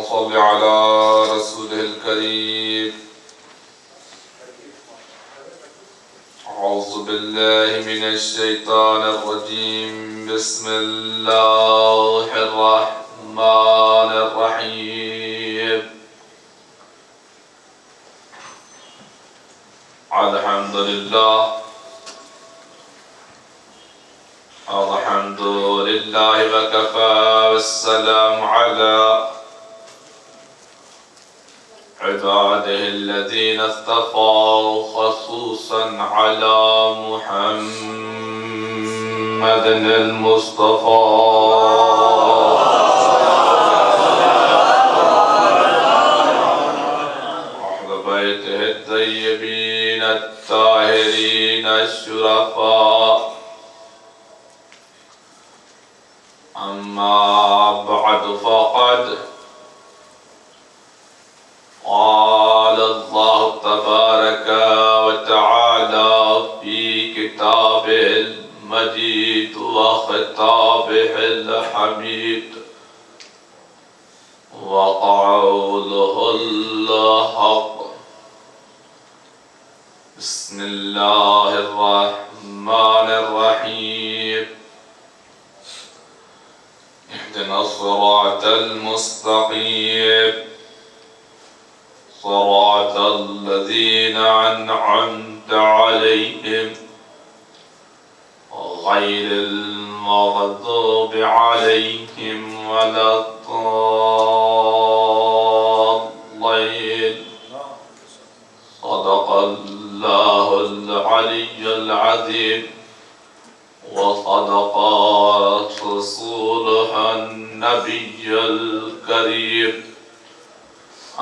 صل على رسوله الكريم. أعوذ بالله من الشيطان الرجيم. بسم الله الرحمن الرحيم. الحمد لله وكفى والسلام على عباده الذين اصطفى خصوصا على محمد المصطفى أهل بيته الطيبين الطاهرين الشرفاء. أما بعد فقد قال الله تبارك وتعالى في كتابه المجيد وخطابه الحميد وقوله الحق. بسم الله الرحمن الرحيم. اهدنا الصراط المستقيم صراط الذين أنعمت عليهم غير المغضوب عليهم ولا الضالين. صدق الله العلي العظيم وصدق رسوله النبي الكريم.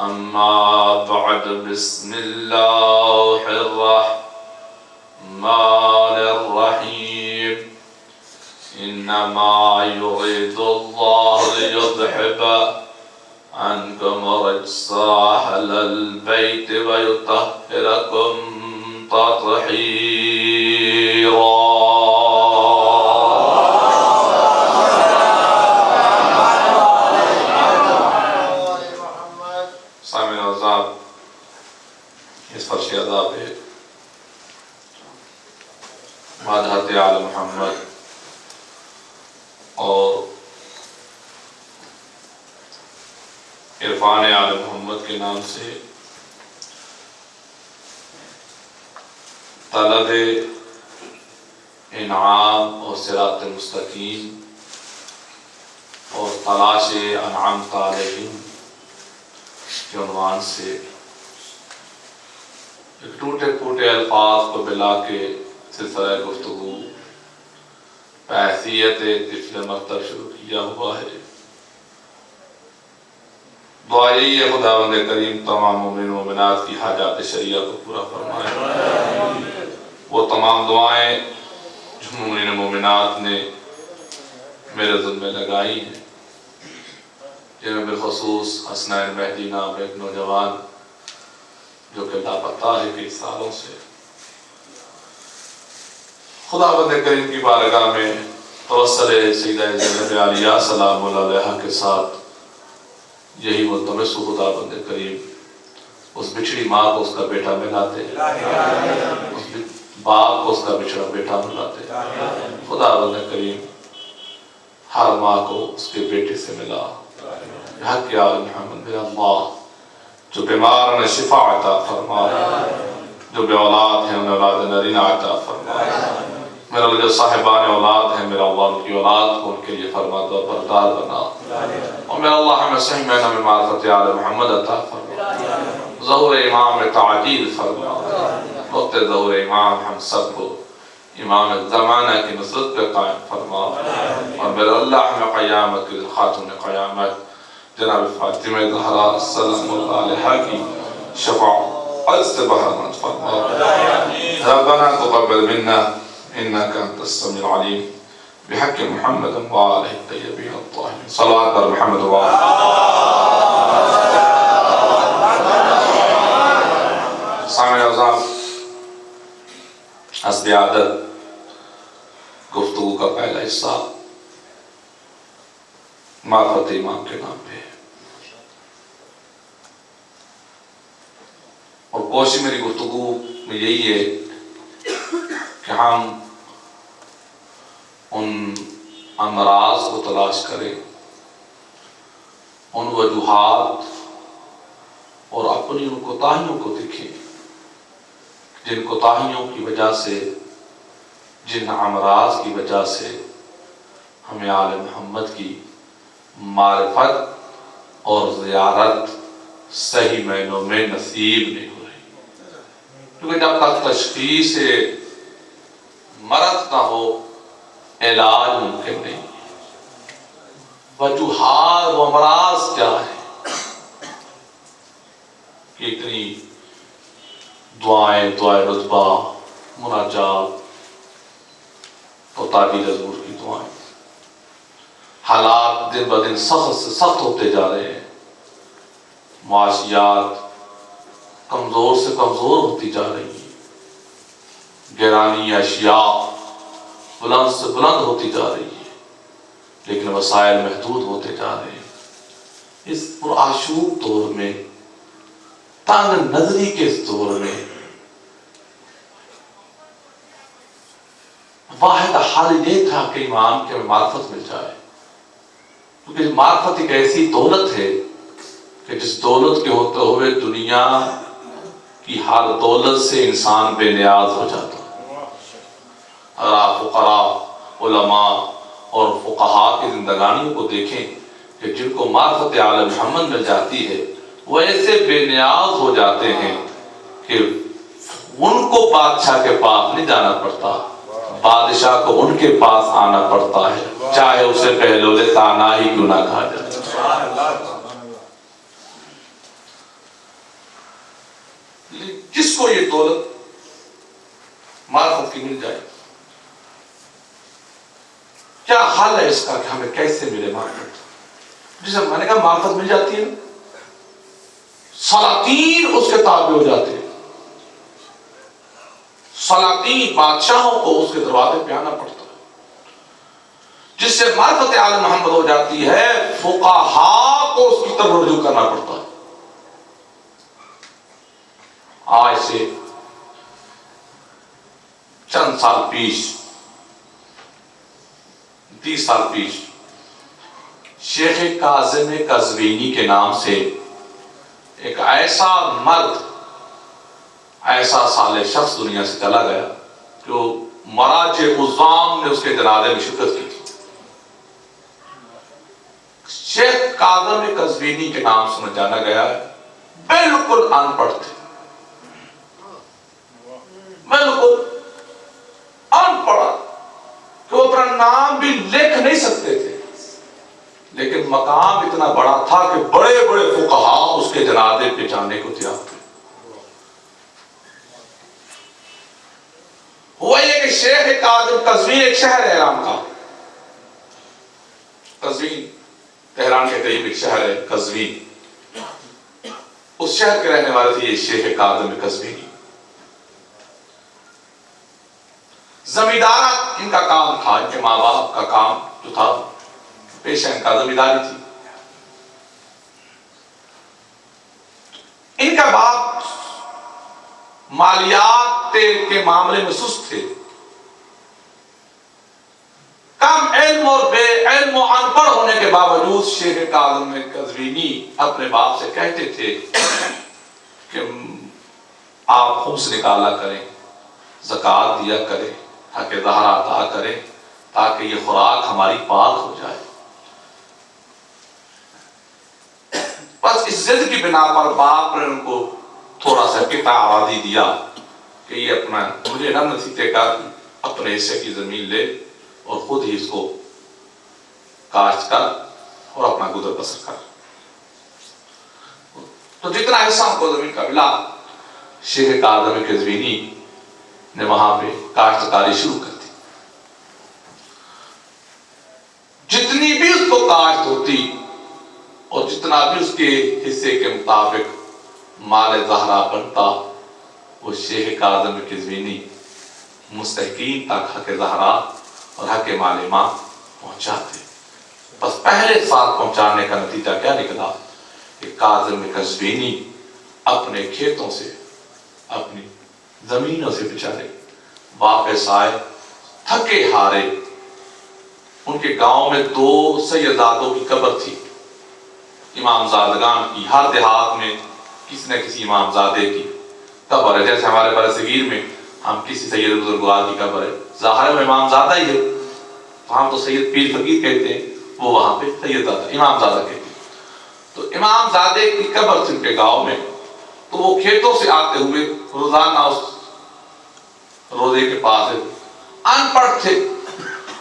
أما بعد. بسم الله الرحمن الرحيم. إنما يريد الله ليذهب عنكم الرجس أهل البيت ويطهركم تطهيرا. اس فرش عذاب ہے مادحت آل محمد اور عرفان آل محمد کے نام سے طلب انعام اور صراط مستقیم اور تلاش انعامت علیہم کے عنوان سے ایک ٹوٹے پھوٹے الفاظ کو ملا کے سلسلہ گفتگو بحیثیت طفل مکتب شروع کیا ہوا ہے. دعا یہی ہے خداوند کریم تمام مومن مومنات کی حاجات شریعہ کو پورا فرمائے. وہ تمام دعائیں جو مومن مومنات نے میرے ذمہ لگائی ہیں، جن میں بالخصوص حسنین مہدی نام ایک نوجوان جو کہ لاپتہ ہے کئی سالوں سے، خداوند کریم کی بارگاہ میں توسل سیدہ زینب عالیہ سلام اللہ علیہا کے ساتھ یہی ملتمس خداوند کریم اس بچھڑی ماں کو اس کا بیٹا ملاتے، اس باپ کو اس کا بچھڑا بیٹا ملاتے. خداوند کریم ہر ماں کو اس کے بیٹے سے ملا. حق یا محمد میرا اللہ جو بیمار نے شفا عطا فرما، جو بے اولاد ہیں انہیں اولاد نرینہ عطا فرما. میرا جو صاحبان اولاد ہیں میرا اللہ ان کی اولاد کو ان کے لیے فرما دو بردار بنا. اور میرا اللہ ہمیں صحیح معنی میں معرفت آل محمد عطا فرما. ظہور امام میں تعجیل فرما. وقت ظہور امام ہم سب کو امام زمانہ کی نصرت پہ قائم فرما. اور میرا اللہ ہمیں قیامت کے خاتون قیامت جناب فاطمہ زہرا سلام اللہ علیہا کی شفاعت سے بہرمند فرما. ربنا تقبل منا انك انت السميع العليم بحق محمد وآله الطيبين الطاهرين. صلوات على محمد وآله. سامع اعظم حسب عادت گفتگو کا پہلا حصہ معرفت امام کے نام پہ. کوشش میری گفتگو میں یہی ہے کہ ہم ان امراض کو تلاش کریں، ان وجوہات اور اپنی ان کوتاہیوں کو دیکھیں جن کوتاہیوں کی وجہ سے، جن امراض کی وجہ سے ہمیں آل محمد کی معرفت اور زیارت صحیح معنوں میں نصیب نہیں ہو رہی۔ کیونکہ جب تک تشخیص مرض نہ ہو علاج ممکن نہیں۔ وجوہات و امراض کیا ہے کہ اتنی دعائیں، دعائیں رتبہ، مناجات اور تعبیر حضور کی دعائیں، حالات دن بدن سخت سے سخت ہوتے جا رہے ہیں، معاشیات کمزور سے کمزور ہوتی جا رہی ہیں، گرانی اشیاء بلند سے بلند ہوتی جا رہی ہے، لیکن وسائل محدود ہوتے جا رہے ہیں۔ اس پرآشوب دور میں، تنگ نظری کے اس دور میں واحد حل یہ تھا کہ امام کے معرفت مل جائے، کیونکہ معرفت ایک ایسی دولت ہے کہ جس دولت کے ہوتے ہوئے دنیا کی ہر دولت سے انسان بے نیاز ہو جاتا ہے۔ اگر آپ فقراء، علماء اور فقہاء کی زندگانیوں کو دیکھیں کہ جن کو معرفت آل محمد مل جاتی ہے وہ ایسے بے نیاز ہو جاتے ہیں کہ ان کو بادشاہ کے پاس نہیں جانا پڑتا، بادشاہ کو ان کے پاس آنا پڑتا ہے، چاہے اسے پہلولے تانا ہی کیوں نہ کہا جائے۔ جس کو یہ دولت معرفت کی مل جائے، کیا حل ہے اس کا کہ ہمیں کیسے ملے معرفت؟ جسے میں نے کہا معرفت مل جاتی ہے، سلاطین اس کے تابع ہو جاتے ہیں، سلاطین بادشاہوں کو اس کے دروازے پہ آنا پڑتا ہے۔ جس سے معرفت آل محمد ہو جاتی ہے، فقہاء کو اس کی طرف رجوع کرنا پڑتا ہے۔ آج سے چند سال پیش، 30 سال پیش، شیخ کاظم قزوینی کے نام سے ایک ایسا مرد، ایسا صالح شخص دنیا سے چلا گیا جو مراجع عظام نے اس کے جنازے میں شرکت کی تھی۔ شیخ کاظم قزوینی کے نام سے جانا گیا ہے، بالکل ان پڑھ تھے، بالکل ان پڑھ کہ وہ اپنا نام بھی لکھ نہیں سکتے تھے، لیکن مقام اتنا بڑا تھا کہ بڑے بڑے فقہاء اس کے جنازے پہ جانے کو تیار تھے۔ ہوا یہ کہ شیخ کاظم قزوین ایک شہر ہے ایران کا، قزوین تہران کے قریب ایک شہر ہے قزوین، اس شہر کے رہنے والے تھے یہ شیخ کاظم قزوینی۔ زمیندار ان کا کام تھا، ان کے ماں باپ کا کام جو تھا پیشہ ان کا زمینداری تھی۔ ان کا باپ مالیات کے معاملے میں سست تھے، کم علم اور بے علم و ان پڑھ ہونے کے باوجود شیخ کاظم قزوینی اپنے باپ سے کہتے تھے کہ آپ خمس نکالا کریں، زکوٰۃ دیا کریں، حق ظہر عطا کریں تاکہ یہ خوراک ہماری پاک ہو جائے۔ بس اس ضد کی بنا پر باپ نے ان کو تھوڑا سا قطع اراضی دیا کہ یہ اپنا مجھے نہ نصیحت کر، اپنے حصے کی زمین لے اور خود ہی اس کو کاشت کر اور اپنا گزر بسر کر۔ تو جتنا حصہ ان کو زمین کا ملا، شیخ کاظم قزوینی نے وہاں پہ کاشتکاری شروع کر دی۔ جتنی بھی اس کو کاشت ہوتی اور جتنا بھی اس کے حصے کے مطابق مال زہرا بنتا، وہ شیخ کاظم قزوینی مستحقین تک حق زہرا اور حق مال ماں پہنچاتے۔ بس پہلے سال پہنچانے کا نتیجہ کیا نکلا کہ کاظم قزوینی اپنے کھیتوں سے اپنی زمینوں سے بچارے واپس آئے تھکے ہارے. ان کے گاؤں میں 2 سیدادوں کی قبر تھی، امام زادگان کی. ہر دیہات میں کسی نہ کسی امام زادے کی قبر ہے. جیسے ہمارے برصغیر میں ہم کسی سید بزرگوار کی قبر ہے، ظاہر ہے وہ امام زادہ ہی ہے. ہم تو سید پیر فقیر کہتے ہیں، وہ وہاں پہ سید زادہ امام زادہ کہتے ہیں. تو امام زادے کی قبر تھی ان کے گاؤں میں. تو وہ کھیتوں سے آتے ہوئے روزانہ اس روزے کے پاس ان پڑھ تھے،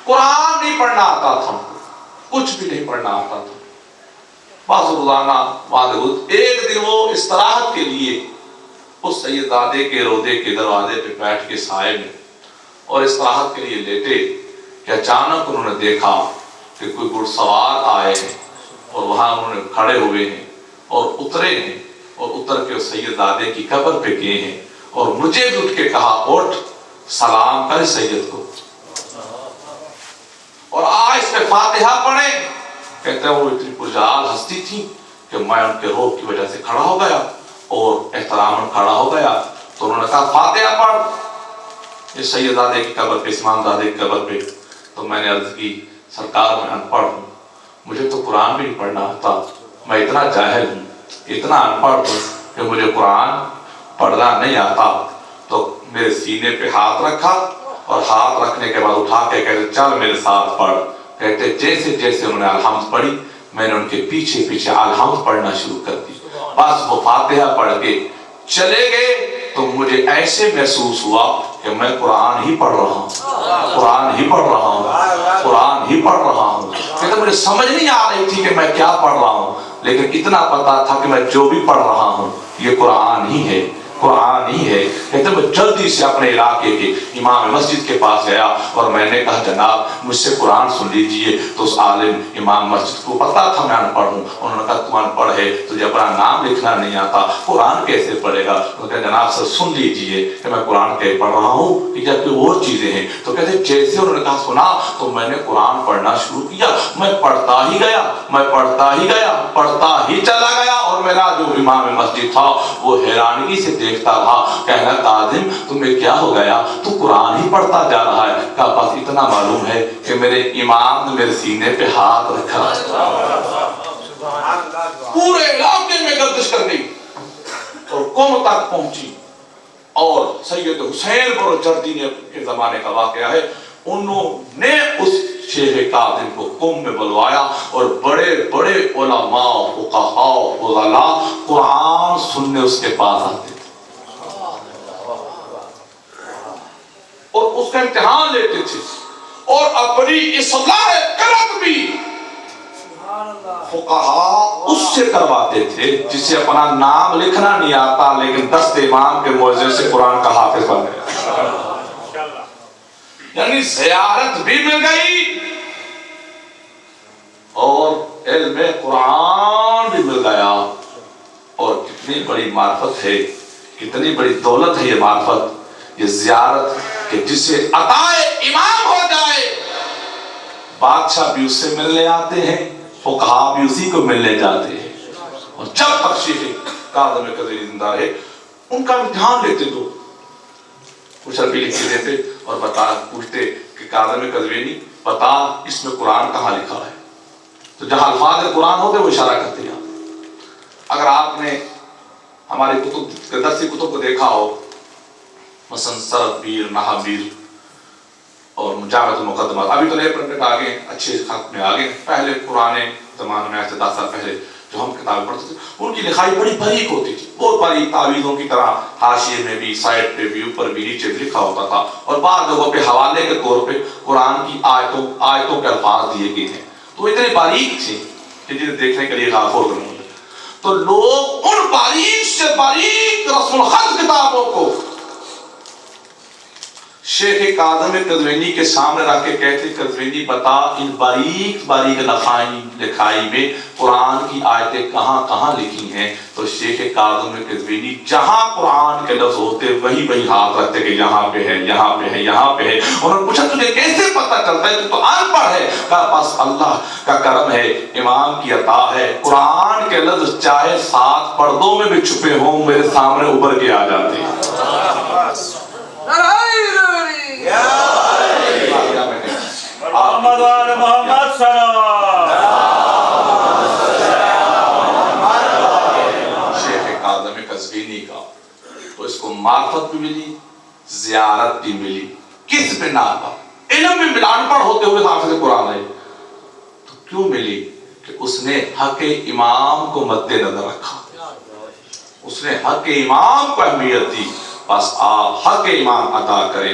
قرآن نہیں پڑھنا آتا تھا، کچھ بھی نہیں پڑھنا آتا تھا. بس روزانہ ایک دن وہ استراحت کے لیے اس سیدزادے کے روضے کے دروازے پہ بیٹھ کے سائے میں اور استراحت کے لیے لیٹے کہ اچانک انہوں نے دیکھا کہ کوئی گھڑ سوار آئے ہیں اور وہاں انہوں نے کھڑے ہوئے ہیں اور اترے ہیں اور اتر کے اس سیدزادے کی قبر پہ گئے ہیں اور مجھے بھی اٹھ کے کہا اٹھ سلام کر سید کو اور آج اس پہ فاتحہ پڑھیں. کہتے ہیں وہ اتنی پرجلال ہستی تھی کہ میں ان کے روح کی وجہ سے کھڑا ہو گیا اور احترام کھڑا ہو گیا. تو انہوں نے کہا فاتحہ پڑھ اس سیدزادے کی قبر پہ، امام زادے کی قبر پہ. تو میں نے عرض کی سرکار میں ان پڑھ ہوں، مجھے تو قرآن بھی نہیں پڑھنا آتا، میں اتنا جاہل ہوں، اتنا ان پڑھ ہوں کہ مجھے قرآن پڑھنا نہیں آتا. تو میرے سینے پہ ہاتھ رکھا اور ہاتھ رکھنے کے بعد اٹھا کے کہتے چل میرے ساتھ پڑھ. کہتے جیسے جیسے انہوں نے الحمد پڑھی میں نے ان کے پیچھے پیچھے الحمد پڑھنا شروع کر دی. بس وہ فاتحہ پڑھ کے چلے گئے تو مجھے ایسے محسوس ہوا کہ میں قرآن ہی پڑھ رہا ہوں، قرآن ہی پڑھ رہا ہوں، قرآن ہی پڑھ رہا ہوں. کہتے مجھے سمجھ نہیں آ رہی تھی کہ میں کیا پڑھ رہا ہوں، لیکن اتنا پتا تھا کہ میں جو بھی پڑھ رہا ہوں یہ قرآن ہی ہے، قرآن ہی ہے. کہتے میں جلدی سے اپنے علاقے کے امام مسجد کے پاس گیا اور میں نے کہا جناب مجھ سے قرآن سن لیجئے. تو اس عالم امام مسجد کو پتا تھا میں ان پڑھ ہوں. انہوں نے کہا تو ان پڑھ ہے، تجھے اپنا نام لکھنا نہیں آتا، قرآن کیسے پڑھے گا؟ انہوں نے کہا جناب سر سن لیجئے کہ میں قرآن کے پڑھ رہا ہوں کہ کیا کوئی اور چیزیں ہیں؟ تو کہتے جیسے انہوں نے کہا سنا تو میں نے قرآن پڑھنا شروع کیا. میں پڑھتا ہی گیا، میں پڑھتا ہی گیا، پڑھتا ہی چلا گیا. اور میرا جو امام مسجد تھا وہ حیرانگی سے دیکھتا رہا. کہنا کاظم تمہیں کیا ہو گیا، تو قرآن ہی پڑھتا جا رہا ہے. کہا بس اتنا معلوم ہے کہ میرے امام نے میرے سینے پہ ہاتھ رکھا. پورے علاقے میں گردش کر گئی اور قوم تک پہنچی. اور سید حسین بروجردی نے کے زمانے کا واقعہ ہے، انہوں نے اس شیخ کاظم کو قوم میں بلوایا اور بڑے بڑے علماء فقہاء فضلاء قرآن سننے اس کے پاس آتے تھے اور اس کا امتحان لیتے تھے اور اپنی اصلاح قلب بھی فقہاء اس سے کرواتے تھے جسے اپنا نام لکھنا نہیں آتا لیکن دست امام کے معجزے سے قرآن کا حافظ بن گیا. یعنی زیارت بھی مل گئی اور علم قرآن بھی مل گیا. اور کتنی بڑی معرفت ہے، کتنی بڑی دولت ہے یہ معرفت، یہ زیارت کہ جسے عطائے امام ہو جائے بادشاہ بھی اس سے ملنے آتے ہیں، فقہاء بھی اسی کو ملنے جاتے ہیں. اور جب تک شیخ کاظم قزوینی زندہ رہے ان کا امتحان لیتے تو کچھ عربی لکھ کے دیتے اور پوچھتے کہ کاظم قزوینی بتا اس میں قرآن کہاں لکھا ہے. تو جہاں الفاظ قرآن ہوتے وہ اشارہ کرتے ہیں. اگر آپ نے ہماری کتب درسی کتب کو دیکھا ہو، مثلا سربیر، نحویر اور مجامعۃ المقدمات، ابھی تو نئے پرنٹ آ گئے، اچھے خط میں آ گئے. پہلے پرانے زمانے میں 10 سال پہلے جو ہم کتابیں پڑھتے تھے ان کی لکھائی بڑی باریک ہوتی تھی، بہت باریک، تعویذوں کی طرح حاشیے میں بھی، سائڈ پہ بھی، اوپر بھی، نیچے بھی لکھا ہوتا تھا. اور بعض جگہوں پہ حوالے کے طور پہ قرآن کی آیتوں کے الفاظ دیے گئے ہیں. تو اتنے باریک تھے کہ جنہیں دیکھنے کے لیے غافور کرنا ہوتا. تو لوگ ان باریک سے باریک رسم الخط کتابوں کو شیخ کاظم قزوینی کے سامنے رکھ کے کہتے قزوینی بتا ان باریک باریک لکھائی میں قرآن کی آیتیں کہاں کہاں لکھی ہیں؟ تو شیخ کاظم قزوینی جہاں قرآن کے لفظ ہوتے وہی وہی ہاتھ رکھتے کہ یہاں پہ ہے، یہاں پہ ہے، یہاں پہ ہے۔ انہوں نے پوچھا تجھے کیسے پتہ چلتا ہے؟ تو ان پڑھ ہے۔ کہا بس اللہ کا کرم ہے، امام کی عطا ہے، قرآن کے لفظ چاہے 7 پردوں میں بھی چھپے ہوں میرے سامنے ابھر کے آ جاتے ہیں۔ محمد وآل محمد صلوات۔ شیخ کاظم قزوینی کا تو اس کو معرفت بھی ملی، زیارت بھی ملی، کس بنا پر؟ علم میں ملا، ان پڑھ ہوتے ہوئے حافظ قرآن ہے تو کیوں ملی؟ کہ اس نے حق امام کو مد نظر رکھا، اس نے حق امام کو اہمیت دی۔ بس آپ حق امام عطا کریں،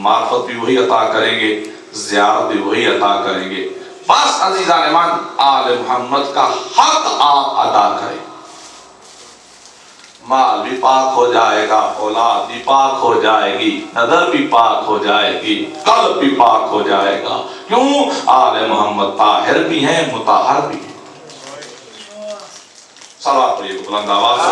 معرفت بھی وہی عطا کریں گے، زیارت بھی وہی عطا کریں گے۔ بس عزیزان ایمان آل محمد کا حق آپ ادا کریں، مال بھی پاک ہو جائے گا، اولاد بھی پاک ہو جائے گی، نظر بھی پاک ہو جائے گی، قلب بھی پاک ہو جائے گا۔ کیوں؟ آل محمد طاہر بھی ہیں، مطہر بھی ہیں۔ صلوات پڑھیے بلند آواز سے۔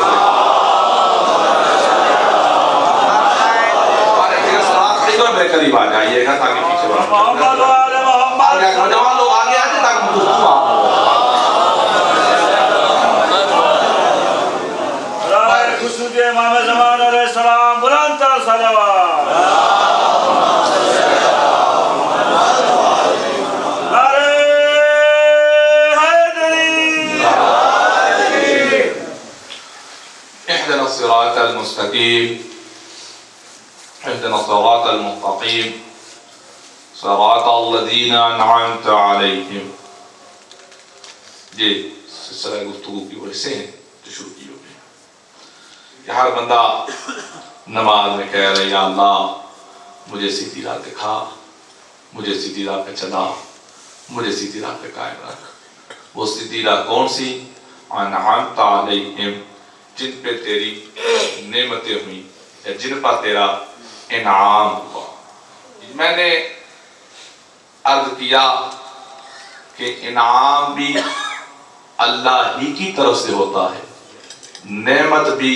میرے قریب آ جائیے گا تاکہ پیچھے محمد وآل محمد نوجوان لوگ آگے آ جائیں تاکہ گفتگو رائے خصوصی امام زمان علیہ السلام بلند تر صلوات۔ نعرہ حیدری۔ اهدنا الصراط المستقيم اهدنا الصراط المستقيم صراط الذين أنعمت عليهم۔ یہ سلسلہ گفتگو کی وجہ سے جو شروع کی ہوئی ہے کہ ہر بندہ نماز میں کہہ رہے یا اللہ مجھے سیدھی راہ دکھا، مجھے سیدھی راہ پہ چلا، مجھے سیدھی راہ پہ قائم رکھ۔ وہ سیدھی راہ کون سی؟ انعمت علیہم، جن پہ تیری نعمتیں ہوئیں یا جن پر تیرا انعام ہوا۔ میں نے عرض کیا کہ انعام بھی اللہ ہی کی طرف سے ہوتا ہے، نعمت بھی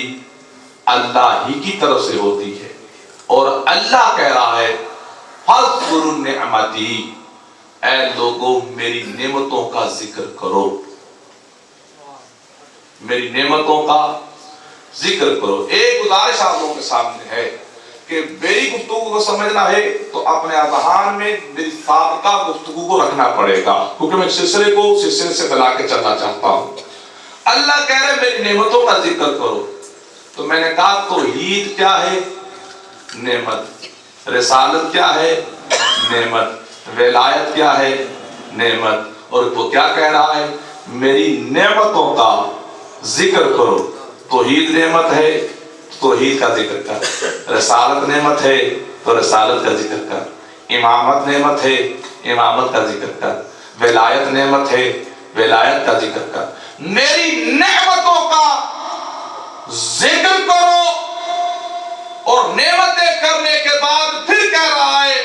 اللہ ہی کی طرف سے ہوتی ہے، اور اللہ کہہ رہا ہے فاذکروا نعمتی، اے لوگوں میری نعمتوں کا ذکر کرو، میری نعمتوں کا ذکر کرو۔ ایک گزارش آپ لوگوں کے سامنے ہے کہ میری گفتگو کو سمجھنا ہے تو اپنے اذہان میں میری سابقہ گفتگو کو رکھنا پڑے گا، کیونکہ میں سلسلے سے ملا کے چلنا چاہتا ہوں۔ اللہ کہہ رہے میری نعمتوں کا ذکر کرو، تو میں نے کہا توحید کیا ہے؟ نعمت۔ رسالت کیا ہے؟ نعمت۔ ولایت کیا ہے؟ نعمت۔ اور وہ کیا کہہ رہا ہے؟ میری نعمتوں کا ذکر کرو۔ توحید نعمت ہے، توحید کا ذکر کر۔ رسالت نعمت ہے تو رسالت کا ذکر کر۔ امامت نعمت ہے، امامت کا ذکر کر۔ ولایت نعمت ہے، ولایت کا ذکر کر۔ میری نعمتوں کا ذکر کرو، اور نعمتیں کرنے کے بعد پھر کہہ رہا ہے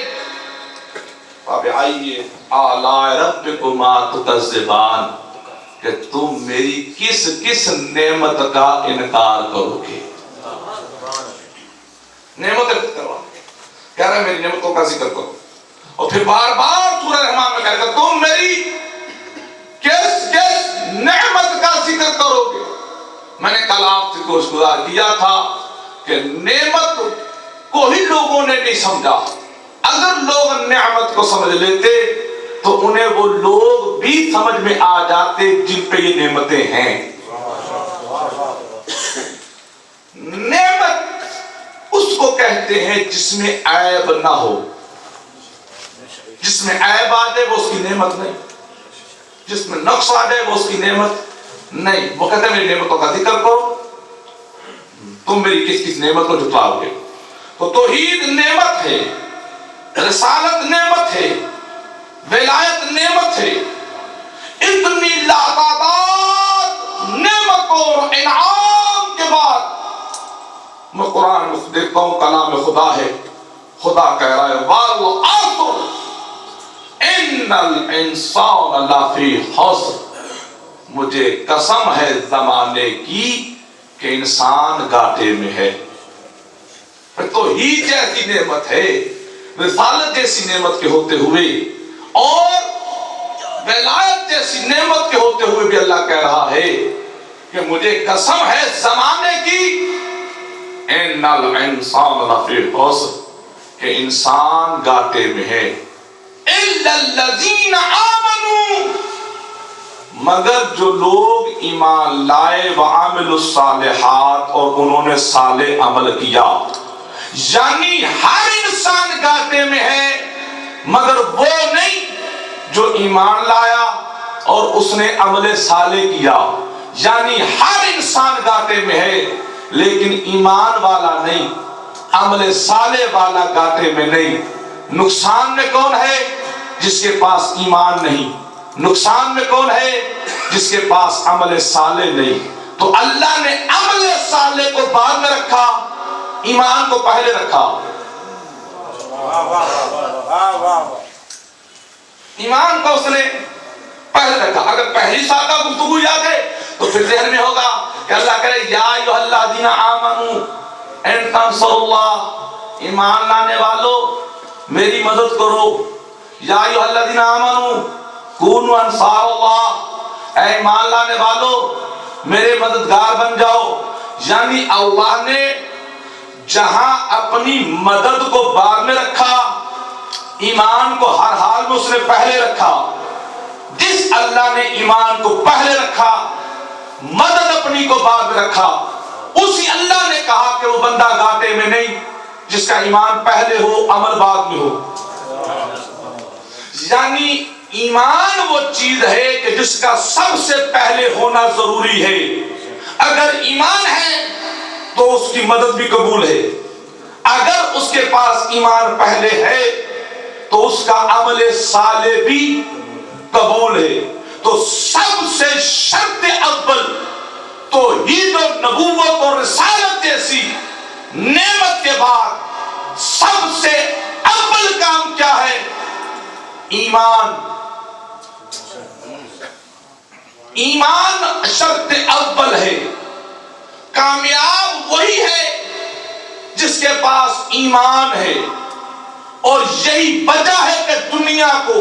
فَبِأَيِّ آلَاءِ رَبِّكُمَا تُكَذِّبَانِ، کہ تم میری کس کس نعمت کا انکار کرو گے۔ نعمتیں کروا کہہ رہے ہیں میری نعمتوں کا ذکر کرو، اور پھر بار بار سورہ رحمان میں کہہ رہے ہیں تم میری کس کس نعمت کا ذکر کرو گے۔ میں نے کل آپ سے گزار کیا تھا کہ نعمت کو ہی لوگوں نے نہیں سمجھا۔ اگر لوگ نعمت کو سمجھ لیتے تو انہیں وہ لوگ بھی سمجھ میں آ جاتے جن پہ یہ نعمتیں ہیں۔ نعمت اس کو کہتے ہیں جس میں عیب نہ ہو۔ جس میں عیب آ جائے وہ اس کی نعمت نہیں، جس میں نقص آ جائے وہ اس کی نعمت نہیں۔ وہ کہتے ہیں میری نعمتوں کا ذکر کرو، تم میری کس کس نعمت کو جھٹلاؤ گے۔ تو توحید نعمت ہے، رسالت نعمت ہے، ولایت نعمت ہے۔ اتنی لاتعداد نعمتوں اور انعام کے بعد میں قرآن میں دیکھتا ہوں کلام خدا ہے، خدا کہہ رہا ہے والعصر ان الانسان لفی خسر، مجھے قسم ہے زمانے کی کہ انسان گھاٹے میں ہے۔ پھر توحید جیسی نعمت ہے، رسالت جیسی نعمت کے ہوتے ہوئے اور ولایت جیسی نعمت کے ہوتے ہوئے بھی اللہ کہہ رہا ہے کہ مجھے قسم ہے زمانے کی ان الانسان لفی خسر، کہ انسان گھاٹے میں ہے، الا الذین آمنوا، مگر جو لوگ ایمان لائے وعملوا الصالحات، اور انہوں نے صالح عمل کیا۔ یعنی ہر انسان گھاٹے میں ہے مگر وہ نہیں جو ایمان لایا اور اس نے عمل صالح کیا۔ یعنی ہر انسان گھاٹے میں ہے لیکن ایمان والا نہیں، عمل صالح والا گھاٹے میں نہیں۔ نقصان میں کون ہے؟ جس کے پاس ایمان نہیں۔ نقصان میں کون ہے؟ جس کے پاس عمل صالح نہیں۔ تو اللہ نے عمل صالح کو بعد میں رکھا، ایمان کو پہلے رکھا۔ ایمان کو اس نے پہلے رکھا۔ اگر پہلی سادہ گفتگو یاد ہے تو پھر ذہن میں ہوگا کہ اللہ کرے یا ایھا الذین آمنوا ان تنصروا اللہ، ایمان لانے والوں میری مدد کرو۔ یا ایھا الذین آمنوا کونوا انصار اللہ، اے ایمان لانے والوں میرے مددگار بن جاؤ۔ یعنی اللہ نے جہاں اپنی مدد کو بعد میں رکھا، ایمان کو ہر حال میں اس نے پہلے رکھا۔ جس اللہ نے ایمان کو پہلے رکھا، مدد اپنی کو بعد میں رکھا، اسی اللہ نے کہا کہ وہ بندہ گھاٹے میں نہیں جس کا ایمان پہلے ہو عمل بعد میں ہو۔ یعنی ایمان وہ چیز ہے کہ جس کا سب سے پہلے ہونا ضروری ہے۔ اگر ایمان ہے تو اس کی مدد بھی قبول ہے، اگر اس کے پاس ایمان پہلے ہے تو اس کا عمل صالح بھی قبول ہے۔ تو سب سے شرط اول توحید و نبوت اور رسالت جیسی نعمت کے بعد سب سے اول کام کیا ہے؟ ایمان۔ ایمان شرط اول ہے۔ کامیاب وہی ہے جس کے پاس ایمان ہے، اور یہی وجہ ہے کہ دنیا کو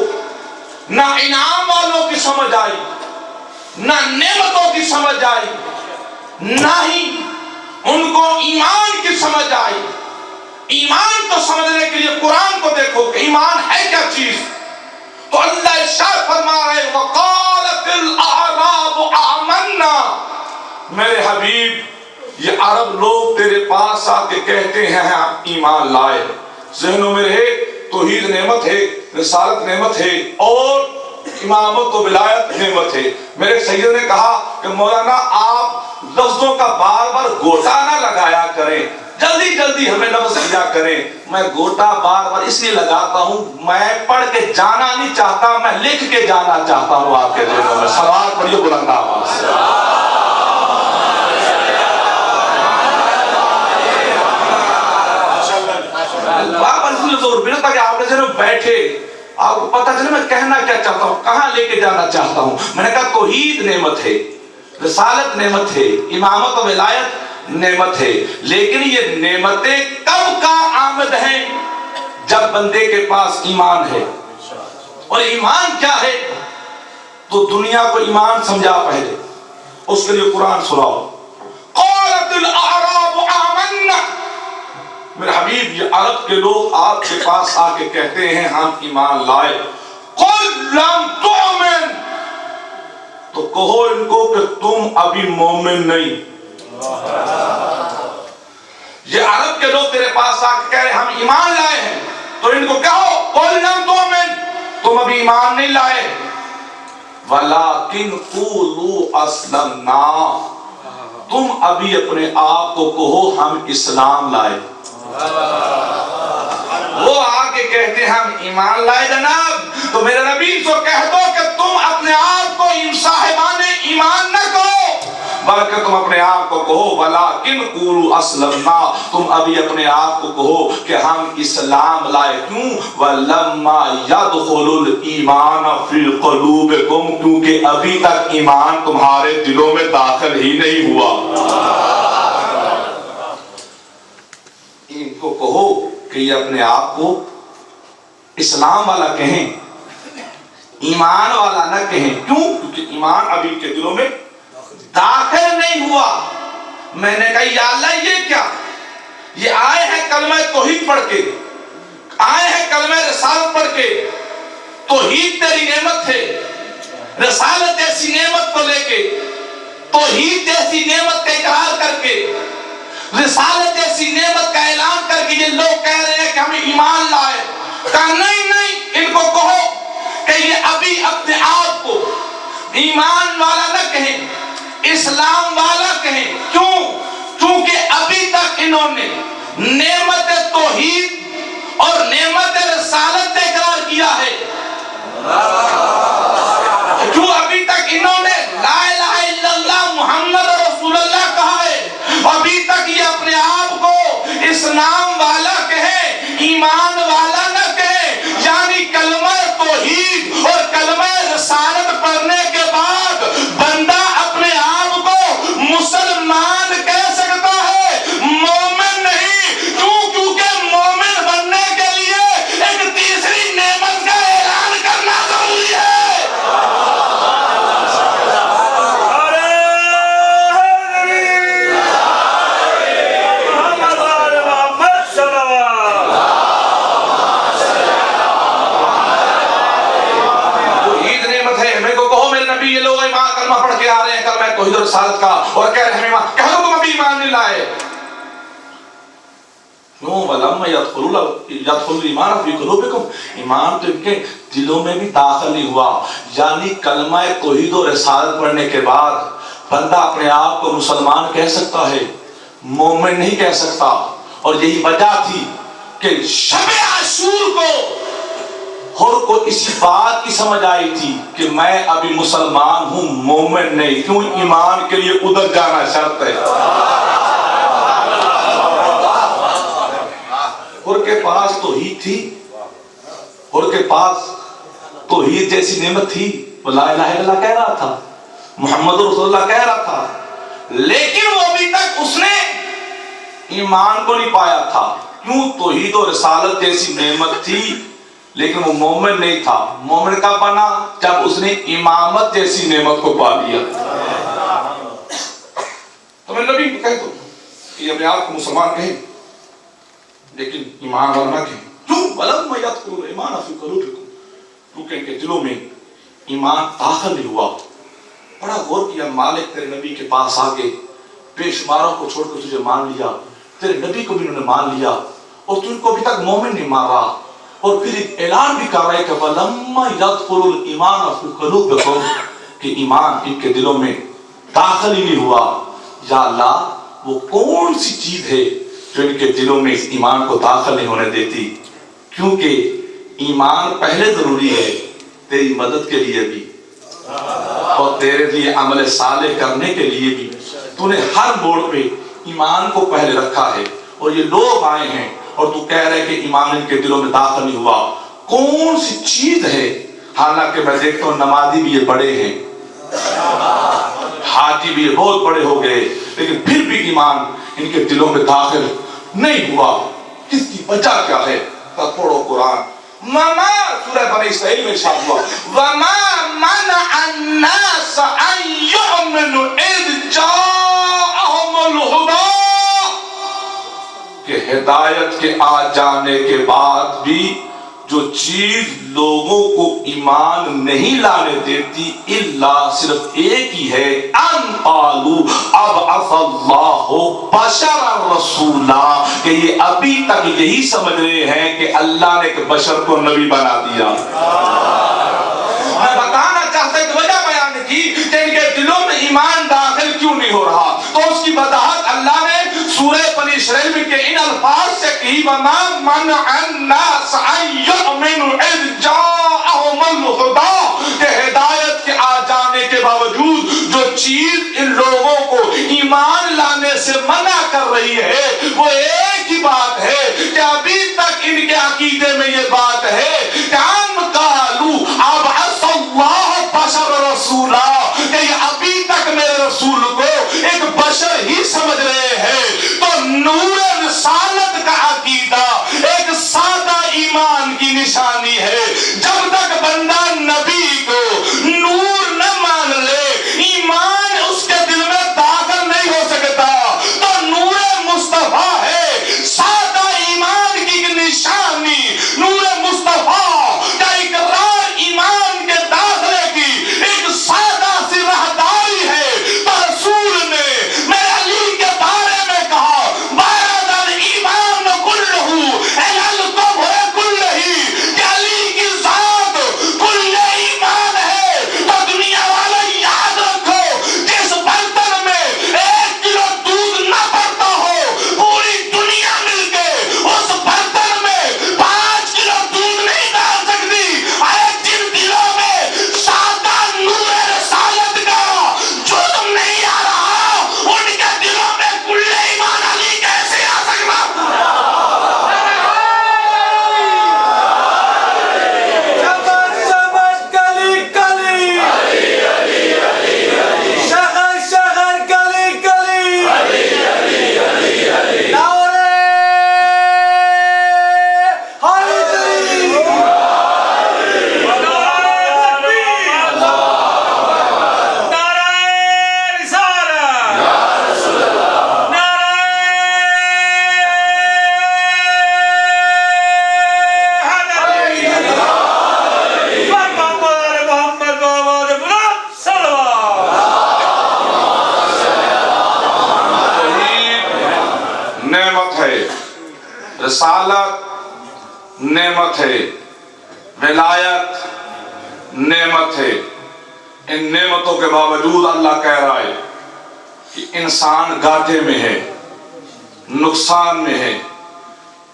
نہ انعام والوں کی سمجھ آئی، نہ نعمتوں کی سمجھ آئی، نہ ہی ان کو ایمان کی سمجھ آئی۔ ایمان کو سمجھنے کے لیے قرآن کو دیکھو کہ ایمان ہے کیا چیز۔ تو اللہ ارشاد فرما رہے وقالت الاعراب آمنا، میرے حبیب یہ عرب لوگ تیرے پاس آ کے کہتے ہیں ہم ایمان لائے۔ ذہنوں میں رہے توحید نعمت ہے، رسالت نعمت ہے، اور امامت و ولایت نعمت ہے۔ میرے سید نے کہا کہ مولانا آپ لفظوں کا بار بار گوٹا نہ لگایا کریں، جلدی جلدی ہمیں لفظ دیا کریں۔ میں گوٹا بار بار اس لیے لگاتا ہوں، میں پڑھ کے جانا نہیں چاہتا، میں لکھ کے جانا چاہتا ہوں آپ کے ذہنوں میں۔ سوال پڑھیے بلند آواز سے۔ بار بار اس لیے زور بھی تاکہ آپ کے ذہن میں بیٹھے، آپ کو پتہ چلے میں کہنا کیا چاہتا ہوں، کہاں لے کے جانا چاہتا ہوں۔ میں نے کہا توحید نعمت ہے، رسالت نعمت ہے، امامت و ولایت نعمت ہے، لیکن یہ نعمتیں کب کا آمد ہیں؟ جب بندے کے پاس ایمان ہے۔ اور ایمان کیا ہے؟ تو دنیا کو ایمان سمجھا پہلے، اس کے لیے قرآن سناؤ۔ قالت الاعراب آمنا، میرے حبیب یہ عرب کے لوگ آپ کے پاس آ کے کہتے ہیں ہم ایمان لائے۔ قل لم تؤمن، تو کہو ان کو کہ تم ابھی مومن نہیں۔ یہ عرب کے لوگ تیرے پاس آ کے کہہ رہے ہم ایمان لائے ہیں، تو ان کو کہو قل لم تؤمن، تم ابھی ایمان نہیں لائے، ولیکن قولوا اسلمنا، تم ابھی اپنے آپ کو کہو ہم اسلام لائے۔ وہ آگے کہتے ہیں ہم ایمان لائے جناب، تو میرے نبی کو کہہ دو کہ تم اپنے آپ کو صاحبان ایمان نہ کہو، بلکہ تم اپنے آپ کو کہو ولیکن قولوا اسلمنا، تم ابھی اپنے آپ کو کہو کہ ہم اسلام لائے. کیوں؟ ولما يدخل الایمان فی قلوبکم، کیونکہ ابھی تک ایمان تمہارے دلوں میں داخل ہی نہیں ہوا. ان کو کہو کہ یہ اپنے آپ کو اسلام والا کہیں، ایمان والا نہ کہیں. کیوں؟ کیونکہ ایمان ابھی کے دلوں میں داخل نہیں ہوا. میں نے کہا یا اللہ یہ کیا؟ یہ آئے ہیں کلمہ توحید پڑھ کے، آئے ہیں کلمہ رسالت پڑھ کے. توحید تیری نعمت ہے، رسالت ایسی نعمت کو لے کے، توحید ایسی نعمت کا اقرار کر کے، رسالت ایسی نعمت کا اعلان کر کے یہ لوگ کہہ رہے ہیں کہ ہمیں ایمان لائے. کہا نہیں، ان کو کہو کہ یہ ابھی اپنے آپ کو ایمان والا نہ کہیں، اسلام والا کہیں. کیوں؟ چونکہ ابھی تک انہوں نے نعمت توحید اور نعمت رسالت کا اقرار کیا ہے. جو ابھی تک انہوں نے لا الہ الا اللہ محمد رسول اللہ کہا ہے، ابھی تک یہ اپنے آپ کو اسلام والا کہے، ایمان والا نہ کہے. یعنی کلمہ توحید اور کلمہ رسالت پڑھنے کے بعد بندہ اپنے آپ کو مسلمان کہہ سکتا ہے، مومن نہیں. کیونکہ مومن بننے کے لیے ایک تیسری نعمت کا اعلان کرنا ضروری ہے. یہ لوگ ایمان کلمہ پڑھ کے آ رہے ہیں کلمہ توحید اور رسالت کا اور کہہ رہے ہیں ایمان، کہہ دو تم ابھی ایمان نہیں لائے. کیوں؟ ولما يدخل الایمان فی قلوبکم، ایمان تو ان کے دلوں میں بھی داخل نہیں ہوا. یعنی کلمہ توحید اور رسالت پڑھنے کے بعد بندہ اپنے آپ کو مسلمان کہہ سکتا ہے، مومن نہیں کہہ سکتا. اور یہی وجہ تھی کہ شب عاشور کو اور کو اسی بات کی سمجھ آئی تھی کہ میں ابھی مسلمان ہوں، مومن نہیں. کیوں؟ ایمان کے لیے ادھر جانا شرط ہے. اور کے پاس توحید تھی، اور کے پاس توحید جیسی نعمت تھی. وہ لا الہ الا اللہ کہہ رہا تھا، محمد رسول اللہ کہہ رہا تھا، لیکن وہ ابھی تک اس نے ایمان کو نہیں پایا تھا. کیوں؟ توحید اور رسالت جیسی نعمت تھی لیکن وہ مومن نہیں تھا. مومن کب بنا؟ جب اس نے امامت جیسی نعمت کو پا لیا. تو میں نبی کو کہہ دوں کہ اپنے آپ کو مسلمان کہیں لیکن ایمان والا نہ کہیں. کیوں؟ وَلَمَّا يَدْخُلُ الْإِيمَانَ فِي قُلُوبِكُمْ، کیونکہ ان کے دلوں میں ایمان داخل نہیں ہوا. بڑا غور کیا. مالک تیرے نبی کے پاس آگے بے شماروں کو چھوڑ کر تجھے مان لیا، تیرے نبی کو بھی انہوں نے مان لیا، اور تو ان کو ابھی تک مومن نہیں مارا. اور پھر اعلان بھی کر رہے کہ وَلَمَّا يَدْخُلُ الْإِيمَانَ فِي قُلُوبِكُمْ، کہ ایمان ان کے دلوں میں داخل ہی نہیں ہوا. یا اللہ وہ کون سی چیز ہے جو ان کے دلوں میں اس ایمان کو داخل نہیں ہونے دیتی؟ کیونکہ ایمان پہلے ضروری ہے تیری مدد کے لیے بھی اور تیرے لیے عمل صالح کرنے کے لیے بھی. تو نے ہر موڑ پہ ایمان کو پہلے رکھا ہے. اور یہ لوگ آئے ہیں اور تو کہہ رہے کہ ایمان ان کے دلوں میں داخل نہیں ہوا. کون سی چیز ہے؟ حالانکہ میں دیکھتا ہوں نمازی بھی یہ بڑے ہیں، حاجی بھی یہ بہت بڑے ہو گئے، لیکن پھر بھی ایمان ان کے دلوں میں داخل نہیں ہوا. کس کی وجہ کیا ہے؟ پڑھو قرآن. مما سورہ بنی اسرائیل میں ارشاد ہوا وَمَا مَنَعَ النَّاسَ أَن يُؤْمِنُوا إِذْ جَاءَهُمُ الْهُدَىٰ، کہ ہدایت کے آ جانے کے بعد بھی جو چیز لوگوں کو ایمان نہیں لانے دیتی الا صرف ایک ہی ہے، ان قالوا ابعث اللہ بشرا رسولا، کہ یہ ابھی تک یہی سمجھ رہے ہیں کہ اللہ نے ایک بشر کو نبی بنا دیا. میں بتانا چاہتا کہ وجہ بیان کی کہ ان کے دلوں میں ایمان داخل کیوں نہیں ہو رہا. تو اس کی وضاحت اللہ نے سورہ بنی اسرائیل کے ان الفاظ سے کی وَمَا مَنَعَ النَّاسَ أَن يُؤْمِنُوا إِذْ جَاءَهُمُ الْهُدَىٰ، کہ ہدایت کے آ جانے کے باوجود جو چیز ان لوگوں کو سے منع کر رہی ہے وہ ایک ہی بات ہے کہ ابھی تک ان کے عقیدے میں یہ بات ہے کہ ہم قالوا ابعث اللہ بشر رسولا، کہ ابھی تک میرے رسول کو ایک بشر ہی سمجھ رہے ہیں۔ تو نور رسالت کا عقیدہ ایک سادہ ایمان کی نشانی ہے۔ جب تک بندہ نبی کو نور نہ مان لے ایمان اس کے دل میں داخل نہیں ہو سکتا۔ تو نور مصطفیٰ ہے سادہ ایمان کی نشانی، نور مصطفیٰ کا اقرار ایمان کے داخلے کی ایک سادہ سی راہداری ہے۔ تو رسول نے میرے علی کے بارے میں کہا بارد الایمان کلہ الی الکفر کلہ، کہ علی کی ذات کل ایمان ہے۔ تو دنیا والے یاد رکھو جس برتن میں 1 کلو دودھ نہ پڑتا ہو پوری دنیا مل کے اس برتن میں 5 کلو دودھ نہیں ڈال سکتی۔ جن دلوں میں سادہ نور رسالت کا جرم نہیں آ رہا ان کے دلوں میں کل ایمان علی کیسے آ سکتا؟ چمک چمک کلی کلی، شغل شغل کلی کلی، نعرہ حیدری، نعرہ رسالت، نعرہ حیدری، محمد محمد بلند صلوات۔ نعمت ہے، رسالت نعمت ہے، ولایت نعمت ہے۔ ان نعمتوں کے باوجود اللہ کہہ رہا ہے کہ انسان گھاٹے میں ہے، نقصان میں ہے۔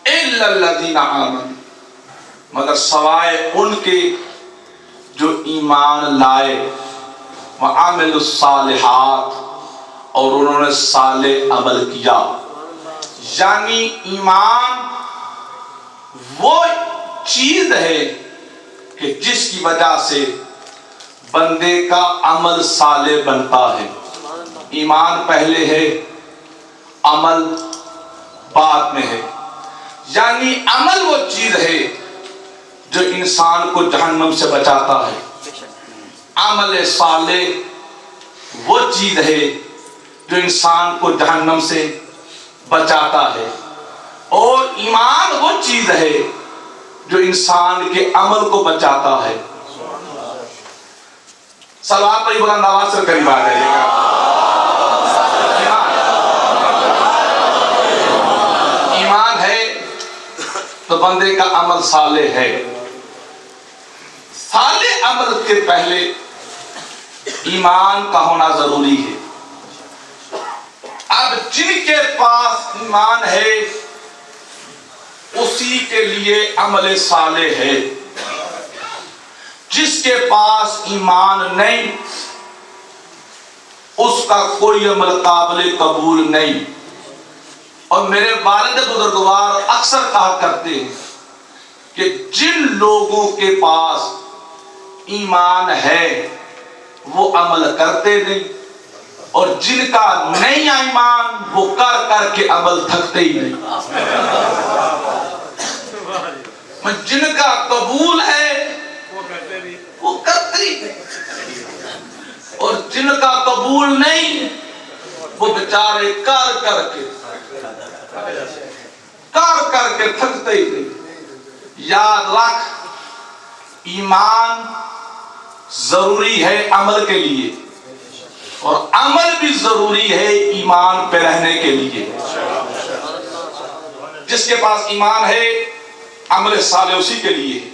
الا الذین آمنوا، مگر سوائے ان کے جو ایمان لائے، وعملوا الصالحات، اور انہوں نے صالح عمل کیا۔ یعنی ایمان وہ چیز ہے کہ جس کی وجہ سے بندے کا عمل صالح بنتا ہے۔ ایمان پہلے ہے، عمل بعد میں ہے۔ یعنی عمل وہ چیز ہے جو انسان کو جہنم سے بچاتا ہے۔ عمل صالح وہ چیز ہے جو انسان کو جہنم سے بچاتا ہے، اور ایمان وہ چیز ہے جو انسان کے عمل کو بچاتا ہے۔ صلوات پڑھی بلند آواز سے قریب آ جائیے گا۔ ایمان ہے تو بندے کا عمل صالح ہے۔ صالح عمل کے پہلے ایمان کا ہونا ضروری ہے۔ اب جن کے پاس ایمان ہے اسی کے لیے عمل صالح ہے۔ جس کے پاس ایمان نہیں اس کا کوئی عمل قابل قبول نہیں۔ اور میرے والد بزرگوار اکثر کہا کرتے ہیں کہ جن لوگوں کے پاس ایمان ہے وہ عمل کرتے نہیں، اور جن کا نہیں ایمان وہ کر کر کے عمل تھکتے ہی نہیں۔ جن کا قبول ہے وہ کرتے ہی نہیں، اور جن کا قبول نہیں وہ بیچارے کر کر کے تھکتے ہی نہیں۔ یاد رکھ، ایمان ضروری ہے عمل کے لیے، اور عمل بھی ضروری ہے ایمان پہ رہنے کے لیے۔ جس کے پاس ایمان ہے عمل صالح اسی کے لیے ہے۔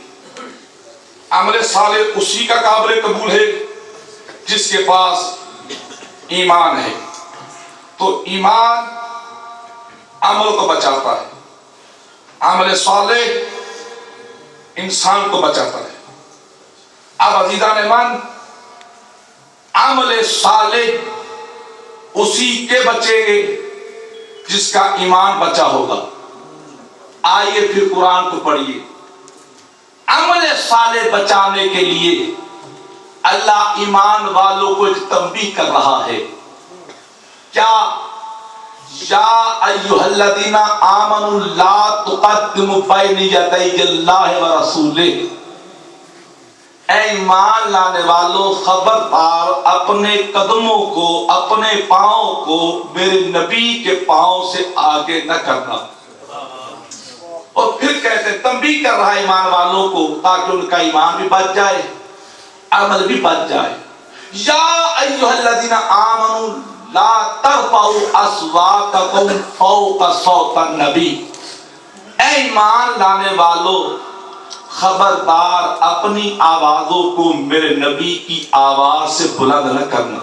عمل صالح اسی کا قابل قبول ہے جس کے پاس ایمان ہے۔ تو ایمان عمل کو بچاتا ہے، عمل صالح انسان کو بچاتا ہے۔ اب عزیزان ایمان، عمل صالح اسی کے بچیں گے جس کا ایمان بچا ہوگا. آئیے پھر قرآن کو پڑھیے. عمل صالح بچانے کے لیے اللہ ایمان والوں کو ایک تنبیہ کر رہا ہے. کیا یا ایھا الذین آمنوا لا تقدموا بین یدی اللہ ورسولہ. اے ایمان لانے والوں خبردار اپنے قدموں کو اپنے پاؤں کو میرے نبی کے پاؤں سے آگے نہ کرنا. اور پھر کہتے تنبیہ کر رہا ہے ایمان والوں کو تاکہ ان کا ایمان بھی بچ جائے عمل بھی بچ جائے. یا ایھا الذین آمنوا لا ترفعوا اصواتکم فوق صوت النبی. اے ایمان لانے والوں خبردار اپنی آوازوں کو میرے نبی کی آواز سے بلند نہ کرنا.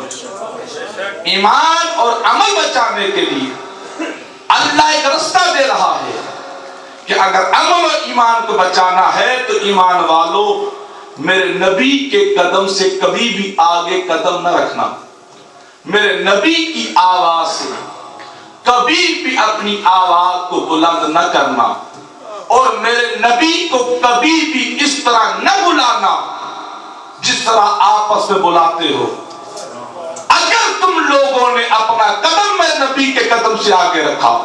ایمان اور عمل بچانے کے لیے اللہ ایک رستہ دے رہا ہے کہ اگر عمل اور ایمان کو بچانا ہے تو ایمان والوں میرے نبی کے قدم سے کبھی بھی آگے قدم نہ رکھنا. میرے نبی کی آواز سے کبھی بھی اپنی آواز کو بلند نہ کرنا اور میرے نبی کو کبھی بھی اس طرح نہ بلانا جس طرح آپس میں بلاتے ہو. اگر تم لوگوں نے اپنا قدم میرے نبی کے قدم سے آگے رکھا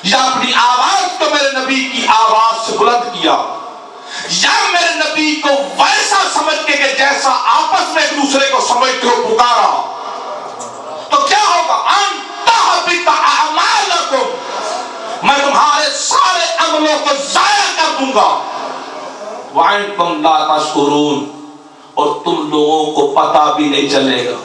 یا اپنی آواز کو میرے نبی کی آواز سے بلند کیا یا میرے نبی کو ویسا سمجھ کے کہ جیسا آپس میں ایک دوسرے کو سمجھتے ہو پکارا تو کیا ہوگا؟ ان تحبط اعمالکم. میں تمہارے سارے عملوں کو ضائع کر دوں گا. وانتم لا تشعرون. اور تم لوگوں کو پتہ بھی نہیں چلے گا.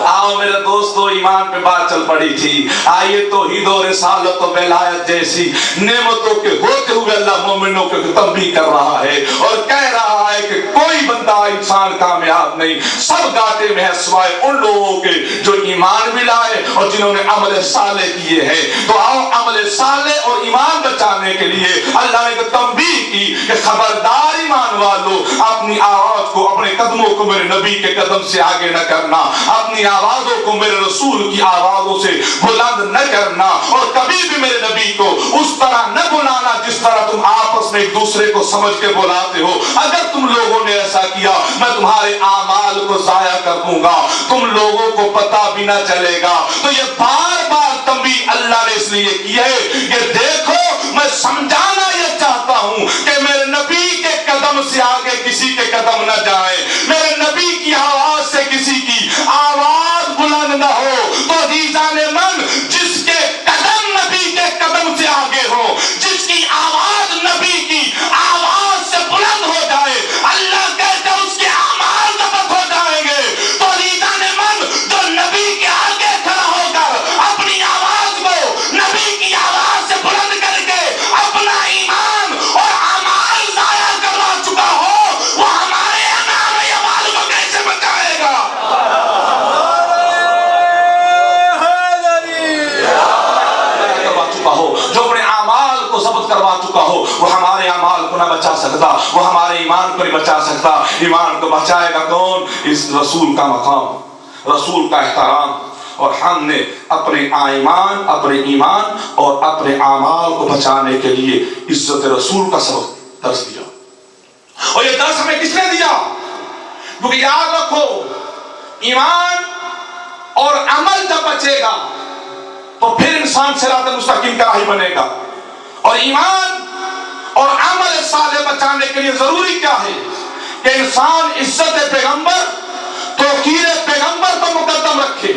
آؤ میرے دوستو ایمان پہ بات چل پڑی تھی. آئیے توحید و رسالت و ولایت جیسی نعمتوں کے ہوتے ہوئے اللہ مومنوں کو تنبیہ کر رہا ہے اور کہہ رہا ہے کہ کوئی بندہ انسان کامیاب نہیں. سب گاٹے میں ہے سوائے ان لوگوں کے جو ایمان بھی لائے اور جنہوں نے عمل صالح کیے ہیں. تو آؤ عمل صالح اور ایمان بچانے کے لیے اللہ نے تنبیہ کی کہ خبردار ایمان والو اپنی آواز کو اپنے قدموں کو میرے نبی کے قدم سے آگے نہ کرنا. اپنی آوازوں کو میرے رسول کی آوازوں سے بلند نہ کرنا اور کبھی بھی میرے نبی کو اس طرح نہ بلانا جس طرح تم آپس میں ایک دوسرے کو سمجھ کے بلاتے ہو. اگر تم لوگوں نے ایسا کیا میں تمہارے اعمال کو ضائع کر دوں گا. تم لوگوں کو پتہ بھی نہ چلے گا. تو یہ بار بار تنبیہ اللہ نے اس لیے کی ہے کہ دیکھو میں سمجھانا یہ چاہتا ہوں کہ میرے نبی کے قدم سے آگے کسی کے قدم نہ جائیں. میرے نبی کی آواز سے کسی کی آواز بلند نہ ہو. تو عزیزان من جس کے قدم نبی کے قدم سے آگے ہو جس کی آواز نبی کی آواز سے بلند ہو جائے اللہ کہتے ہیں اس کے اعمال ضبط ہو جائیں گے. تو عزیزان من جو نبی کے آگے کھڑا ہو کر اپنی آواز کو نبی کی آواز سے بلند کر کے اپنا ایمان اور اعمال ضائع کروا چکا ہو وہ ہمارے اعمال کو کیسے بچائے گا؟ جو اپنے اعمال کو ضبط کروا چکا ہو وہ ہمارے اعمال کو نہ بچا سکتا. وہ ہمارے ایمان کو نہیں بچا سکتا. ایمان کو بچائے گا کون؟ اس رسول کا مقام رسول کا احترام. اور ہم نے اپنے ایمان اور اپنے اعمال کو بچانے کے لیے عزت رسول کا سبق درس دیا. اور یہ درس ہمیں کس نے دیا؟ کیونکہ یاد رکھو ایمان اور عمل جب بچے گا تو پھر انسان صراط مستقیم کا راہی بنے گا. اور ایمان اور عمل صالح بچانے کے لیے ضروری کیا ہے کہ انسان عزت پیغمبر توقیر پیغمبر کو مقدم رکھے.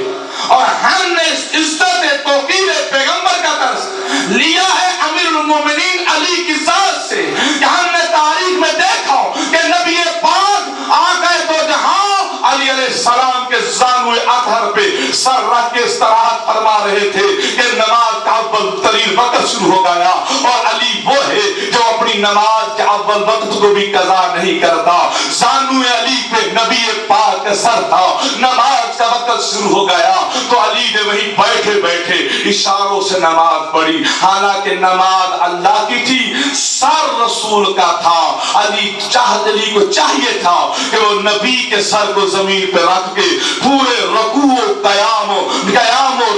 اور ہم نے اس عزت توقیر پیغمبر کا درس لیا ہے امیر المومنین علی کی ذات سے کہ ہم نے تاریخ میں دیکھا کہ نبی پاک آقا دو جہاں علی علیہ السلام کے زانوئے اطہر پہ سر رکھ کے استراحت فرما رہے تھے کہ نماز کا اول ترین وقت شروع ہو گیا. اور علی وہ ہے جو اپنی نماز کے اول وقت کو بھی قضا نہیں کرتا. زانوئے علی پہ نبی پاک کا سر تھا. نماز کا وقت شروع ہو گیا تو علی نے وہیں بیٹھے بیٹھے اشاروں سے نماز پڑھی. حالانکہ نماز اللہ کی تھی سر رسول کا تھا. علی کو چاہیے تھا کہ وہ نبی کے سر کو زمین پہ رکھ کے پورے رکوع و قیام و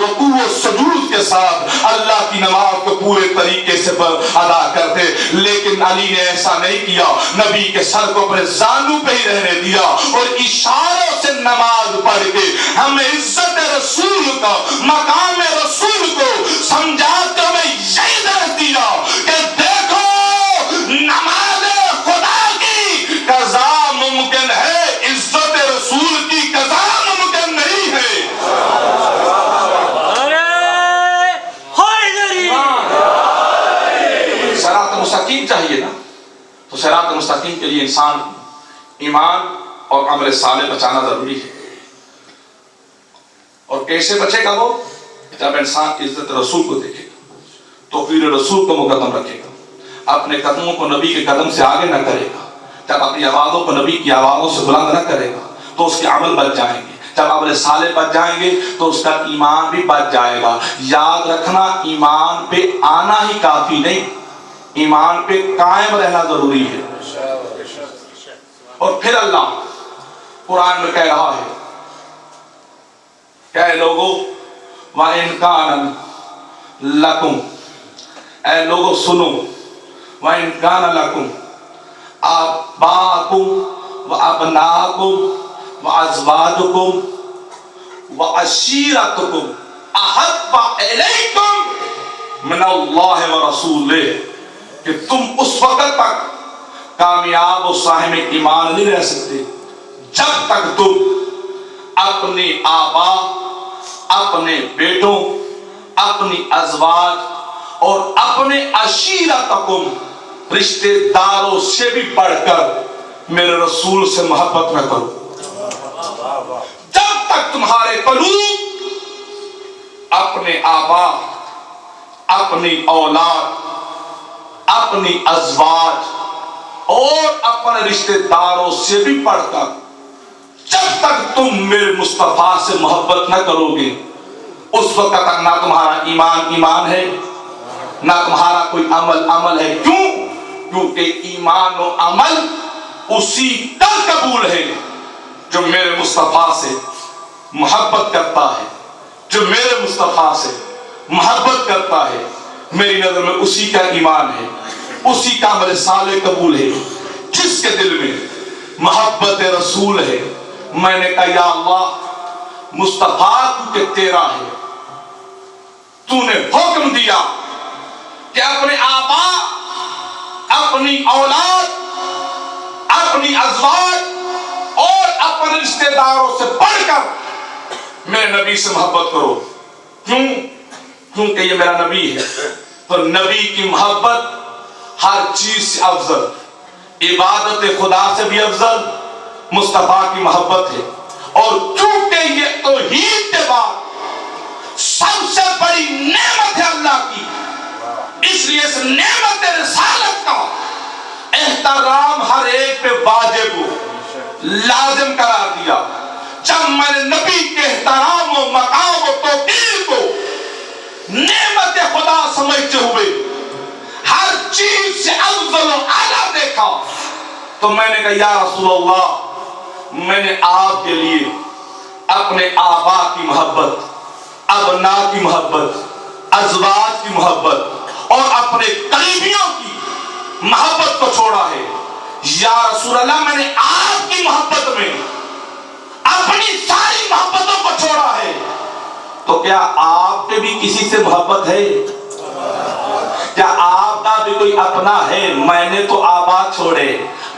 رکوع و سجود کے کے ساتھ اللہ کی نماز کو پورے طریقے سے ادا کرتے، لیکن علی نے ایسا نہیں کیا، نبی کے سر کو اپنے زانو پہ ہی رہنے دیا اور اشاروں سے نماز پڑھ کے ہمیں عزت رسول کا، مقام رسول کو سمجھا کے ہمیں یہی درس دیا کہ دیکھو نماز خدا کی قضا ممکن ہے، عزت رسول کی قضا ممکن نہیں ہے۔ صراط مستقیم چاہیے نا، تو صراط مستقیم کے لیے انسان ایمان اور عمل صالح بچانا ضروری ہے۔ اور کیسے بچے گا وہ؟ جب انسان عزت رسول کو دیکھے گا، توقیر رسول کو مقدم رکھے گا، اپنے قدموں کو نبی کے قدم سے آگے نہ کرے گا، جب اپنی آوازوں کو نبی کی آوازوں سے بلند نہ کرے گا تو اس کے عمل بچ جائیں گے، جب عمل صالح بچ جائیں گے تو اس کا ایمان بھی بچ جائے گا۔ یاد رکھنا، ایمان پہ آنا ہی کافی نہیں، ایمان پہ قائم رہنا ضروری ہے۔ اور پھر اللہ قرآن میں کہہ رہا ہے کہ اے لوگو وَإِنْ كَانَ لَكُمْ، اے لوگو سنو، وَإِنْ كَانَ لَكُمْ آباؤکم وَأَبْنَاؤکم وَأَزْوَاجُکم وَعَشِیرَتُکم أَحَبَّ إِلَیکم من اللہ وَرَسُولِہ، کہ تم اس وقت تک کامیاب و صاحب ایمان نہیں رہ سکتے جب تک تم اپنے آبا، اپنے بیٹوں، اپنی ازواج اور اپنے عشیرتکم رشتہ داروں سے بھی بڑھ کر میرے رسول سے محبت نہ کرو۔ جب تک تمہارے قلوب اپنے آبا، اپنی اولاد، اپنی ازواج اور اپنے رشتہ داروں سے بھی بڑھ کر جب تک تم میرے مصطفیٰ سے محبت نہ کرو گے، اس وقت تک نہ تمہارا ایمان ایمان ہے، نہ تمہارا کوئی عمل عمل ہے۔ کیوں؟ کیونکہ ایمان و عمل اسی کا قبول ہے جو میرے مصطفیٰ سے محبت کرتا ہے، جو میرے مصطفیٰ سے محبت کرتا ہے، میری نظر میں اسی کا ایمان ہے، اسی کا عمل صالح قبول ہے۔ جس کے دل میں محبت رسول ہے، میں نے کہا یا اللہ مصطفیٰ کہ تیرا ہے، تو نے حکم دیا کہ اپنے آبا، اپنی اولاد، اپنی ازواج اور اپنے رشتہ داروں سے بڑھ کر میرے نبی سے محبت کرو۔ کیوں؟ کیونکہ یہ میرا نبی ہے، تو نبی کی محبت ہر چیز سے افضل، عبادت خدا سے بھی افضل مصطفیٰ کی محبت ہے۔ اور چونکہ یہ توحید کے بعد سب سے بڑی نعمت ہے اللہ کی، اس لیے اس نعمت رسالت کا احترام ہر ایک پہ واجب ہو، لازم قرار دیا۔ جب میں نے نبی کے احترام و مقام و توقیر کو نعمت خدا سمجھتے ہوئے ہر چیز سے افضل و اعلیٰ دیکھا، تو میں نے کہا یا رسول اللہ، میں نے آپ کے لیے اپنے آبا کی محبت، ابنا کی محبت، ازواج کی محبت اور اپنے قریبیوں کی محبت کو چھوڑا ہے۔ یا رسول اللہ، میں نے آپ کی محبت میں اپنی ساری محبتوں کو چھوڑا ہے، تو کیا آپ کے بھی کسی سے محبت ہے؟ کیا آپ کا بھی کوئی اپنا ہے؟ میں نے تو آبا چھوڑے،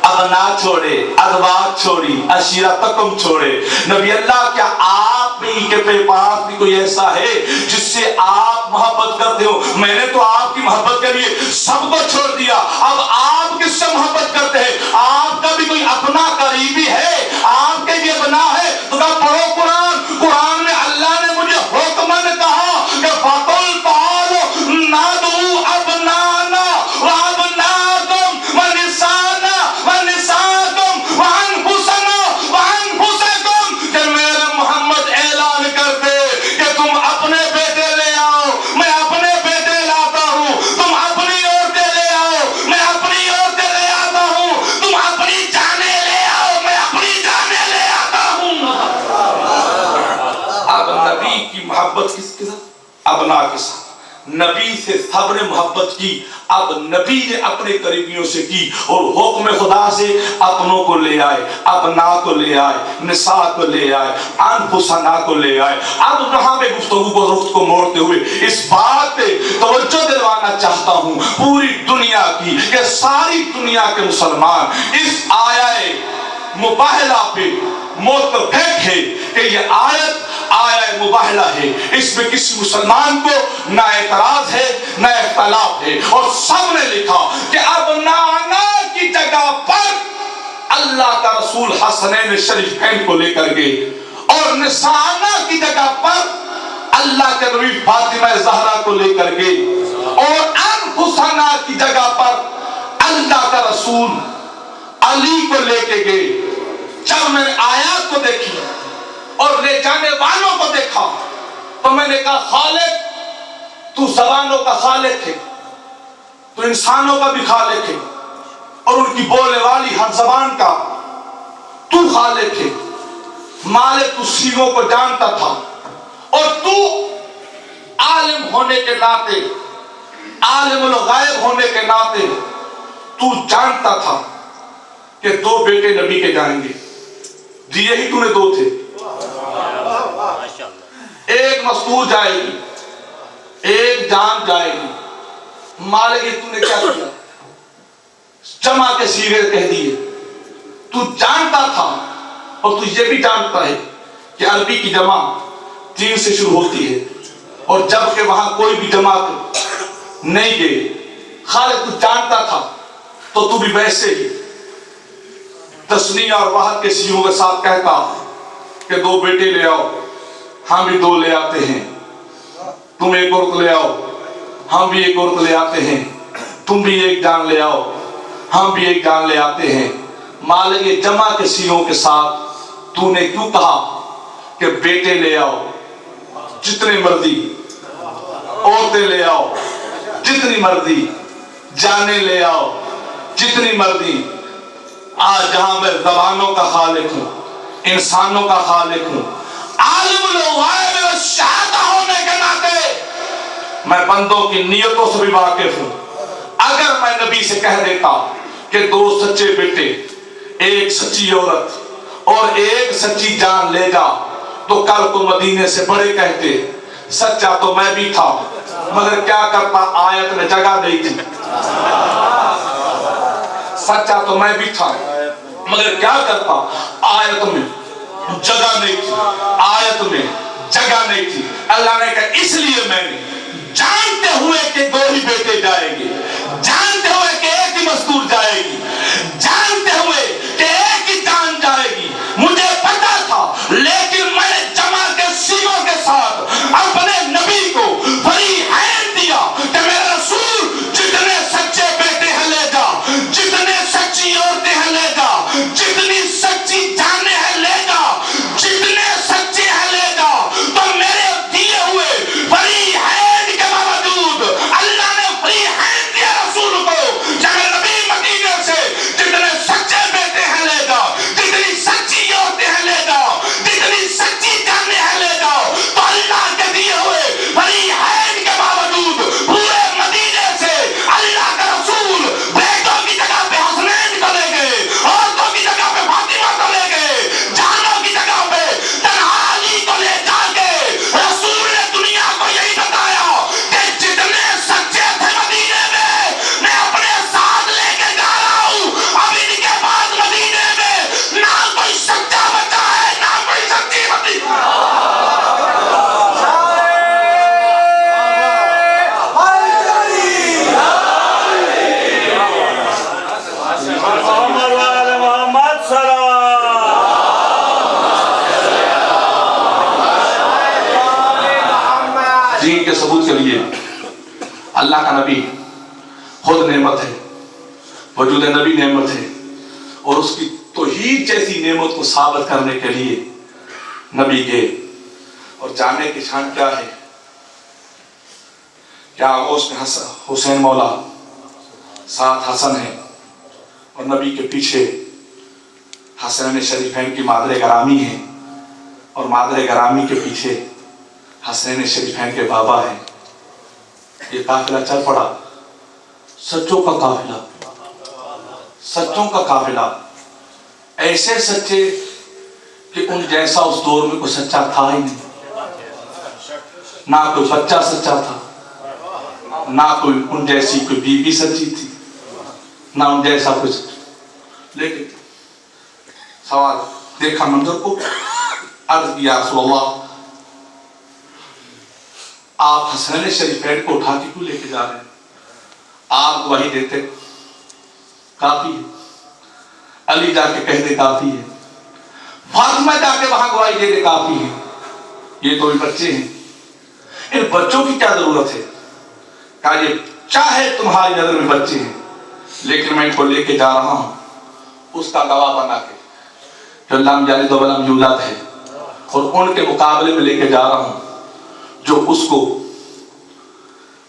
ابنا چھوڑے، ازواج چھوڑی، عشیرتکم چھوڑے۔ نبی اللہ، کیا آپ کے پاس بھی کوئی ایسا ہے جس سے آپ محبت کرتے ہو؟ میں نے تو آپ کی محبت کے لیے سب کو چھوڑ دیا، اب آپ کس سے محبت کرتے ہیں؟ آپ کا بھی کوئی اپنا قریبی ہے؟ آپ کے بھی اپنا ہے؟ تو پڑھو قرآن، قرآن میں اللہ نے مجھے حکمن کہا کہ فَقُلْ تَعَالُوا نَدْعُوا أَبْنَاءَنَا وَأَبْنَاءَكُمْ وَنِسَاءَنَا وَنِسَاءَكُمْ وَأَنفُسَنَا وَأَنفُسَكُمْ، کہ میرے محمد اعلان کر دے کہ تم اپنے بیٹے لے آؤ، میں اپنے بیٹے لاتا ہوں، تم اپنی عورتیں لے آؤ، میں ابنا کے ساتھ نبی سے صبر محبت کی، اب نبی نے اپنے قریبیوں سے کی، اور حکم خدا سے اپنوں کو لے آئے، ابنا کو لے آئے، نساء کو لے آئے، انفسنا کو لے آئے۔ اب وہاں پہ گفتگو کو رخ کو موڑتے ہوئے اس بات پہ توجہ دلوانا چاہتا ہوں پوری دنیا کی، کہ ساری دنیا کے مسلمان اس آیہ مباہلہ پہ متفق ہے کہ یہ آیت آیہ مباہلہ ہے، اس میں کسی مسلمان کو نہ اعتراض ہے نہ اختلاف ہے، اور سب نے لکھا کہ اب نانا کی جگہ پر اللہ کا رسول حسنین شریفین کو لے کر گئے، اور نسانا کی جگہ پر اللہ کے نبی فاطمہ زہرا کو لے کر گئے، اور انفسنا کی جگہ پر اللہ کا رسول علی کو لے کے گئے۔ جب میں نے آیات کو دیکھی اور لے جانے والوں کو دیکھا تو میں نے کہا خالق تو زبانوں کا خالق ہے، تو انسانوں کا بھی خالق ہے، اور ان کی بولنے والی ہر زبان کا تو خالق ہے، مالک تو سینوں کو جانتا تھا، اور تو عالم ہونے کے ناطے، عالم الغیب ہونے کے ناطے تو جانتا تھا کہ دو بیٹے نبی کے جائیں گے، دیے ہی تو نے دو تھے، ایک مستور جائے گی ایک جان جائے گی، مالک تو نے کیا کیا؟ جمع کے سیغے کہہ دیے۔ تو جانتا تھا، اور تو یہ بھی جانتا ہے کہ عربی کی جمع 3 سے شروع ہوتی ہے، اور جب کہ وہاں کوئی بھی جمع نہیں گئے، خالق تو جانتا تھا، تو تو بھی ویسے ہی تسنیہ اور واحد کے سیغوں کے ساتھ کہتا کہ دو بیٹے لے آؤ، ہم بھی 2 لے آتے ہیں، تم ایک عورت لے آؤ، ہم بھی ایک عورت لے آتے ہیں، تم بھی ایک جان لے آؤ، ہم بھی ایک جان لے آتے ہیں۔ مالک یہ جمع کے سیغوں کے ساتھ تو نے کیوں کہا کہ بیٹے لے آؤ جتنے مرضی، عورتیں لے آؤ جتنی مرضی، جانے لے آؤ جتنی مرضی؟ آج جہاں میں زبانوں کا خالق ہوں، انسانوں کا خالق ہوں، عالم الغیب والشہادہ ہونے کے ناطے میں بندوں کی نیتوں سے بھی واقف ہوں۔ اگر میں نبی سے کہہ دیتا کہ 2 سچے بیٹے، ایک سچی عورت اور ایک سچی جان لے جا، تو کل کو مدینے سے بڑے کہتے سچا تو میں بھی تھا، مگر کیا کرتا آیت میں جگہ نہیں تھی، سچا تو میں بھی تھا مگر کیا کرتا آیت میں جگہ نہیں تھی، آیت میں جگہ نہیں تھی۔ اللہ نے کہا اس لیے میں نے جانتے ہوئے کہ 2 ہی بیٹے جائیں گے، جانتے ہوئے کہ ایک ہی مستور جائے گی، جانتے ہوئے کہ ایک ہی جان جائے گی، مجھے پتا تھا، لیکن میں نے جمع کے سیغوں کے ساتھ اپنے نبی کو فریحین دیا کہ میرے رسول جتنے سچے بیٹے ہیں لے جا، جتنے سچی عورتیں ہیں لے جا، جتنی سچی جانیں ہیں لے جا، جتنے سچے ہیں لے جا۔ تو میرے دیے ہوئے فریحین کے باوجود اللہ نے فریحین دیا رسول کو کہ میرے نبی مدینے سے جتنے سچے بیٹے ہیں لے جا، جتنی سچی عورتیں ہیں لے جا، جتنی سچی جانیں ہیں لے جا۔ تو اللہ کے دیے ہوئے فریحین کے باوجود پورے مدینے سے اللہ کا رسول بیٹوں کی جگہ پہ حسنین کو لے گئے، عورتوں کی جگہ پہ فاطمہ کو لے گئے، جانوں کی جگہ پہ تنہا علی کو لے جا کے رسول نے دنیا کو یہی بتایا کہ جتنے سچے تھے مدینے میں اپنے ساتھ لے کے جا رہا ہوں۔ اب ان کے بعد مدینے میں نہ کوئی سچا بچا ہے نہ کوئی سچی بچی۔ محمد وآل محمد سلام۔ دین کے ثبوت کے لیے اللہ کا نبی خود نعمت ہے، وجود نبی نعمت ہے، اور اس کی توحید جیسی نعمت کو ثابت کرنے کے لیے نبی گئے۔ اور جاننے کی شان کیا ہے؟ کیا اس میں حسین مولا، ساتھ حسن ہے، اور نبی کے پیچھے حسنین شریفین کی مادر گرامی ہے، اور مادر گرامی کے پیچھے حسنین شریفین کے بابا ہیں. یہ قافلہ چل پڑا, سچوں کا قافلہ, سچوں کا قافلہ, ایسے سچے کہ ان جیسا اس دور میں کوئی سچا تھا ہی نہیں. نہ کوئی بچہ سچا تھا, نہ کوئی ان جیسی کوئی بیوی سچی تھی, نہ ان جیسا کچھ. لیکن سوال دیکھا منظر کو, عرض کیا رسول اللہ آپ حسنین شریفین کو اٹھا کے کیوں لے کے جا رہے ہیں؟ آپ گواہی دیتے کافی ہے, علی جا کے کہہ دے کافی ہے, فاطمہ جا کے وہاں گواہی دے دے کافی ہے. یہ تو بچے ہیں, ان بچوں کی کیا ضرورت ہے؟ کہا یہ چاہے تمہاری نظر میں بچے ہیں, لیکن میں ان کو لے کے جا رہا ہوں اس کا گواہ بنا کے جو لم یلد ولم یولد ہے, اور ان کے مقابلے میں لے کے جا رہا ہوں جو اس کو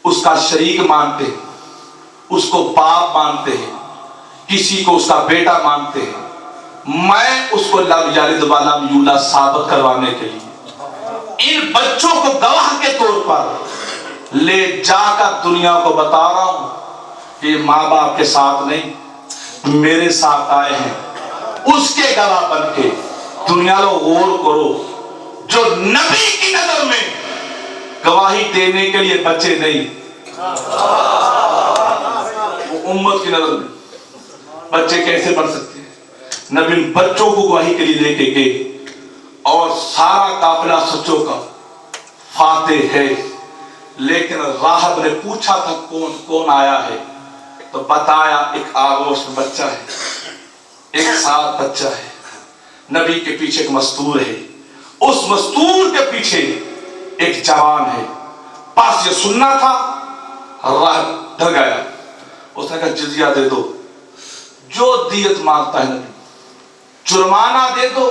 اس کا شریک مانتے ہیں, اس کو باپ مانتے ہیں, کسی کو اس کا بیٹا مانتے ہیں. میں اس کو لم یلد ولم یولد ثابت کروانے کے لیے ان بچوں کو گواہ کے طور پر لے جا کر دنیا کو بتا رہا ہوں کہ یہ ماں باپ کے ساتھ نہیں میرے ساتھ آئے ہیں. اس کے گواہ بن کے دنیا لو غور کرو, جو نبی کی نظر میں گواہی دینے کے لیے بچے نہیں, وہ امت کی نظر میں بچے کیسے بن سکتے ہیں؟ نبی بچوں کو گواہی کے لیے لے کے گئے, اور سارا قافلہ سچوں کا فاتح ہے. لیکن راہب نے پوچھا تھا کون کون آیا ہے, تو بتایا ایک آغوش میں بچہ ہے, ایک ساتھ بچہ ہے. نبی کے پیچھے ایک مستور ہے, اس مستور کے پیچھے ایک جوان ہے. پاس یہ سننا تھا, راہب ڈر گیا. اس نے کہا جزیہ دے دو, جو دیت مانگتا ہے نبی, جرمانہ دے دو,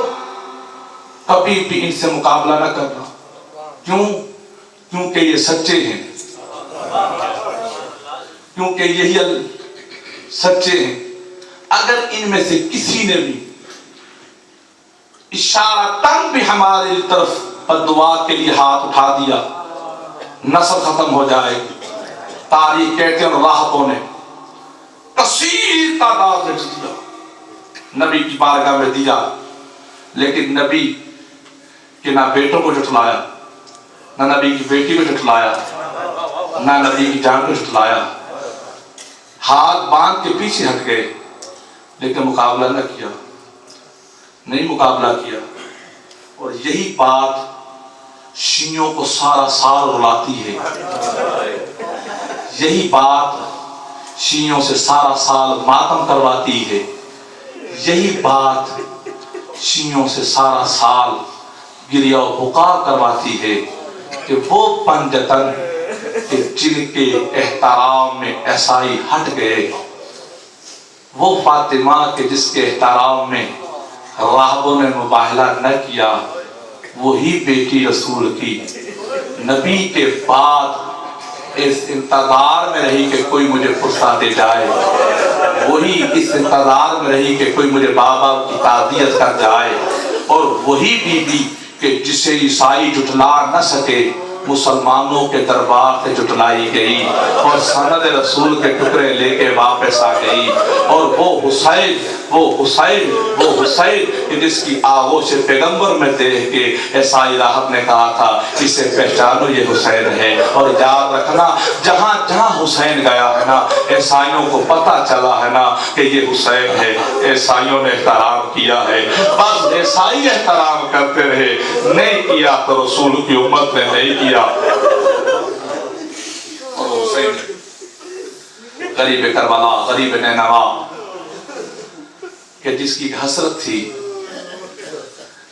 کبھی بھی ان سے مقابلہ نہ کرنا. کیوں؟ کیونکہ یہ سچے ہیں, کیونکہ یہی سچے ہیں. اگر ان میں سے کسی نے بھی اشارتاً بھی ہماری طرف بددعا کے لیے ہاتھ اٹھا دیا, نسل ختم ہو جائے گی. تاریخ کہتے ہیں راہبوں نے کثیر تعداد میں دیا, نبی کی بارگاہ میں دیا, لیکن نبی کے نہ بیٹوں کو جھٹلایا, نہ نبی کی بیٹی کو جھٹلایا, نہ نبی کی جان کو جھٹلایا. ہاتھ باندھ کے پیچھے ہٹ گئے, لیکن مقابلہ نہ کیا, نہیں مقابلہ کیا. اور یہی بات شیعوں کو سارا سال رلاتی ہے, یہی بات شیعوں سے سارا سال ماتم کرواتی ہے, یہی بات شیعوں سے سارا سال گریہ و بکا کرواتی ہے کہ وہ پنجتن کہ جن کے احترام میں عیسائی ہٹ گئے, وہ فاطمہ کے جس کے احترام میں راہبوں نے مباہلہ نہ کیا, وہی بیٹی رسول کی نبی کے بعد اس انتظار میں رہی کہ کوئی مجھے فرصت دے جائے, وہی اس انتظار میں رہی کہ کوئی مجھے بابا کی تعزیت کر جائے, اور وہی بی بی کہ جسے عیسائی جھٹلا نہ سکے مسلمانوں کے دربار سے جھٹلائی گئی, اور سند رسول کے ٹکڑے لے کے واپس آ گئی. اور وہ حسین کہ جس کی آغوش پیغمبر میں دیکھ کے عیسائی راہب نے کہا تھا اسے پہچانو یہ حسین ہے. اور یاد رکھنا جہاں جہاں حسین گیا ہے نا, عیسائیوں کو پتہ چلا ہے نا کہ یہ حسین ہے, عیسائیوں نے احترام کیا ہے. بس عیسائی احترام کرتے رہے, نہیں کیا تو رسول کی امت نے نہیں کیا. اور حسین غریب کربلا, غریب نینوا کہ جس کی حسرت تھی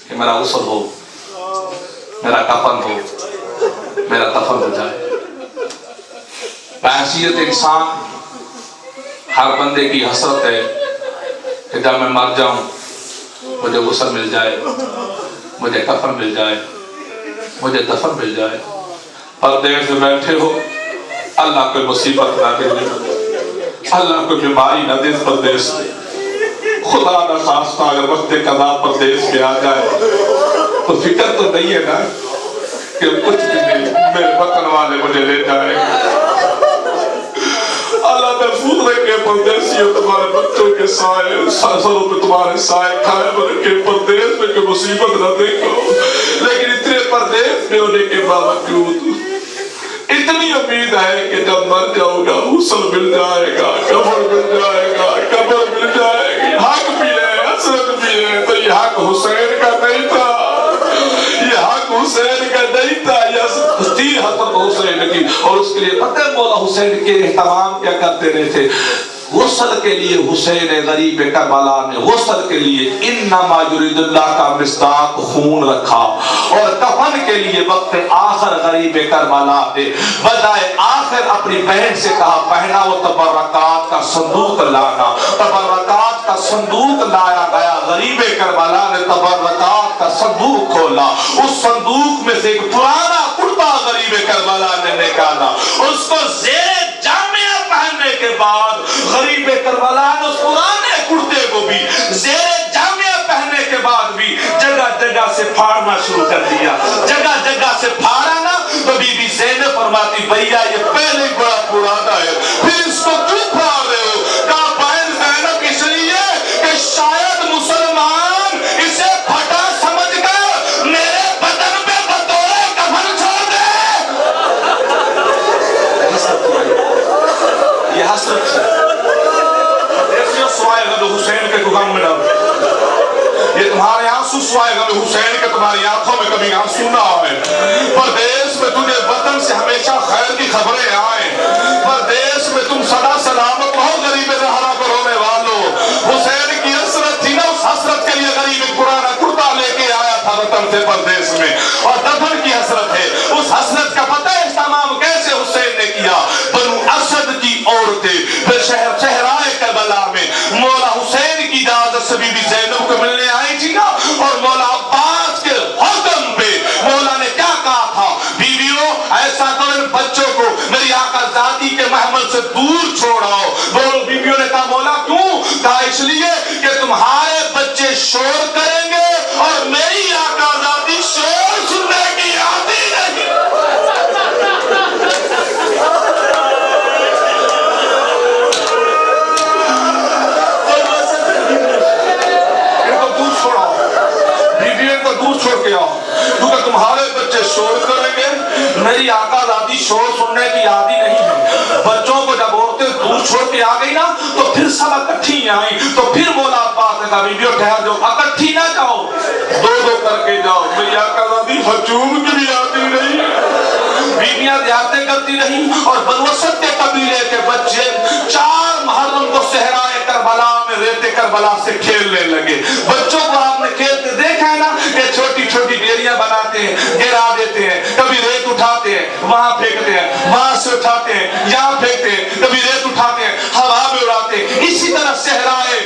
کہ میرا غسل ہو, میرا کفن ہو, میرا دفن ہو جائے. بحیثیت انسان ہر بندے کی حسرت ہے کہ جب میں مر جاؤں مجھے غسل مل جائے, مجھے کفن مل جائے, مجھے دفن مل جائے. پردیس میں بیٹھے ہو, اللہ کوئی مصیبت نہ دے, اللہ کوئی بیماری نہ دے پردیس میں. خدا نہ خواستہ اگر وقت قضا پردیس میں آ جائے تو فکر تو نہیں ہے نا کہ کچھ بھی نہیں، میرے وطن والے مجھے لے جائیں گے۔ اللہ محفوظ رکھے پردیسیوں تمہارے بچوں کے سائے، سروں پہ تمہارے سائے قائم رکھے، پردیس میں کوئی مصیبت نہ دیکھو۔ لیکن اتنے پردیس میں ہونے کے باوجود اتنی امید ہے کہ جب مر جاؤ گا غسل مل جائے گا، قبر مل جائے گا، قبر مل جائے گی، حق بھی ہے، حسرت بھی ہے۔ تو یہ حق حسین کا نہیں تھا، یہ حق حسین کا نہیں تھا، یہ تھی حضرت حسین کی۔ اور اس کے لیے پتہ ہے مولا حسین کے اہتمام کیا کرتے رہے تھے؟ غسل کے لیے حسین غریب کربلا نے غسل کے لیے انما یرید اللہ کا مصداق خون رکھا، اور کفن کے لیے وقت آخر غریب کربلا نے بجائے آخر اپنی بہن سے کہا پہنا وہ تبرکات کا صندوق لانا۔ تبرکات کا صندوق لایا گیا، غریب کربلا نے تبرکات کا صندوق کھولا، اس صندوق میں سے ایک پرانا کرتا غریب کربلا نے نکالا، اس کو زیر جامعہ پہننے کے بعد غریب کربلا نے اس پرانے کرتے کو بھی زیر جامعہ پہننے کے بعد بھی جگہ جگہ سے پھاڑنا شروع کر دیا۔ جگہ جگہ سے پھاڑا نا تو بی بی زینب فرماتی بھیا یہ پہلے بڑا پرانا ہے، پھر اس کو کیوں پھاڑ رہے ہو؟ کہا بہن زینب اس لیے کہ شاید مسلمان اسے پھٹا سمجھ کر میرے بدن پہ بطور کفن چھوڑ دے۔ یہ حسرت ہے، سوائے غم حسین کے غم میں نہ، یہ تمہارے آنسو سوائے غم حسین کے تمہاری آنکھوں میں کبھی آنسو نہ آئے۔ پردیس میں تجھے وطن سے ہمیشہ خیر کی خبریں آئیں، پردیس میں تم سدا سلامت رہو غریب رہنا کو رونے والوں۔ حسین کی حسرت تھی نا، اس حسرت کے لیے غریب پرانا کرتا لے کے آیا تھا وطن سے پردیس میں، اور دفن کی حسرت ہے۔ اس حسرت کا پتہ ہے اہتمام کیسے حسین نے کیا؟ بنو اسد کی عورتیں پھر صحرائے کربلا میں مولا حسین کی اجازت سے بی بی زینب کو ملنے آئی تھی نا، اور مولا عباس کے حکم پہ مولا نے کیا کہا تھا؟ بیویوں ایسا کرو ان بچوں کو میری آقا ذاتی کے محمل سے دور چھوڑاؤ۔ دونوں بیویوں نے کہا مولا کیوں؟ کہا اس لیے کہ تمہارے بچے شور کریں گے اور میری آقا ذاتی شور سننے کی عادی نہیں۔ چھوڑ کے آؤ کیونکہ تمہارے بچے شور کریں گے، میری آقا ذاتی شور سننے کی عادی نہیں ہے۔ بچوں کو جب عورتیں دور چھوڑ کے آ گئی نا تو پھر سب اکٹھی آئیں، تو پھر مولا عباس نے کہا بیویوں ٹھہر جاؤ، اکٹھی نہ جاؤ، دو دو کر کے جاؤ، میری آقا ذاتی ہجوم کی بھی عادی نہیں۔ بیویاں زیارتیں کرتی رہی، اور بنو اسد کے قبیلے کے بچے 4 محرم کو صحرائے کربلا میں ریت کربلا سے کھیلنے لگے۔ بچوں کو آپ نے کھیلتے دیکھا ہے نا، یہ چھوٹی چھوٹی ڈیریاں بناتے ہیں، گرا دیتے ہیں، کبھی ریت اٹھاتے ہیں وہاں پھینکتے ہیں، وہاں سے اٹھاتے ہیں یہاں پھینکتے ہیں، کبھی ریت اٹھاتے ہیں ہوا میں اڑاتے ہیں۔ اسی طرح صحرائے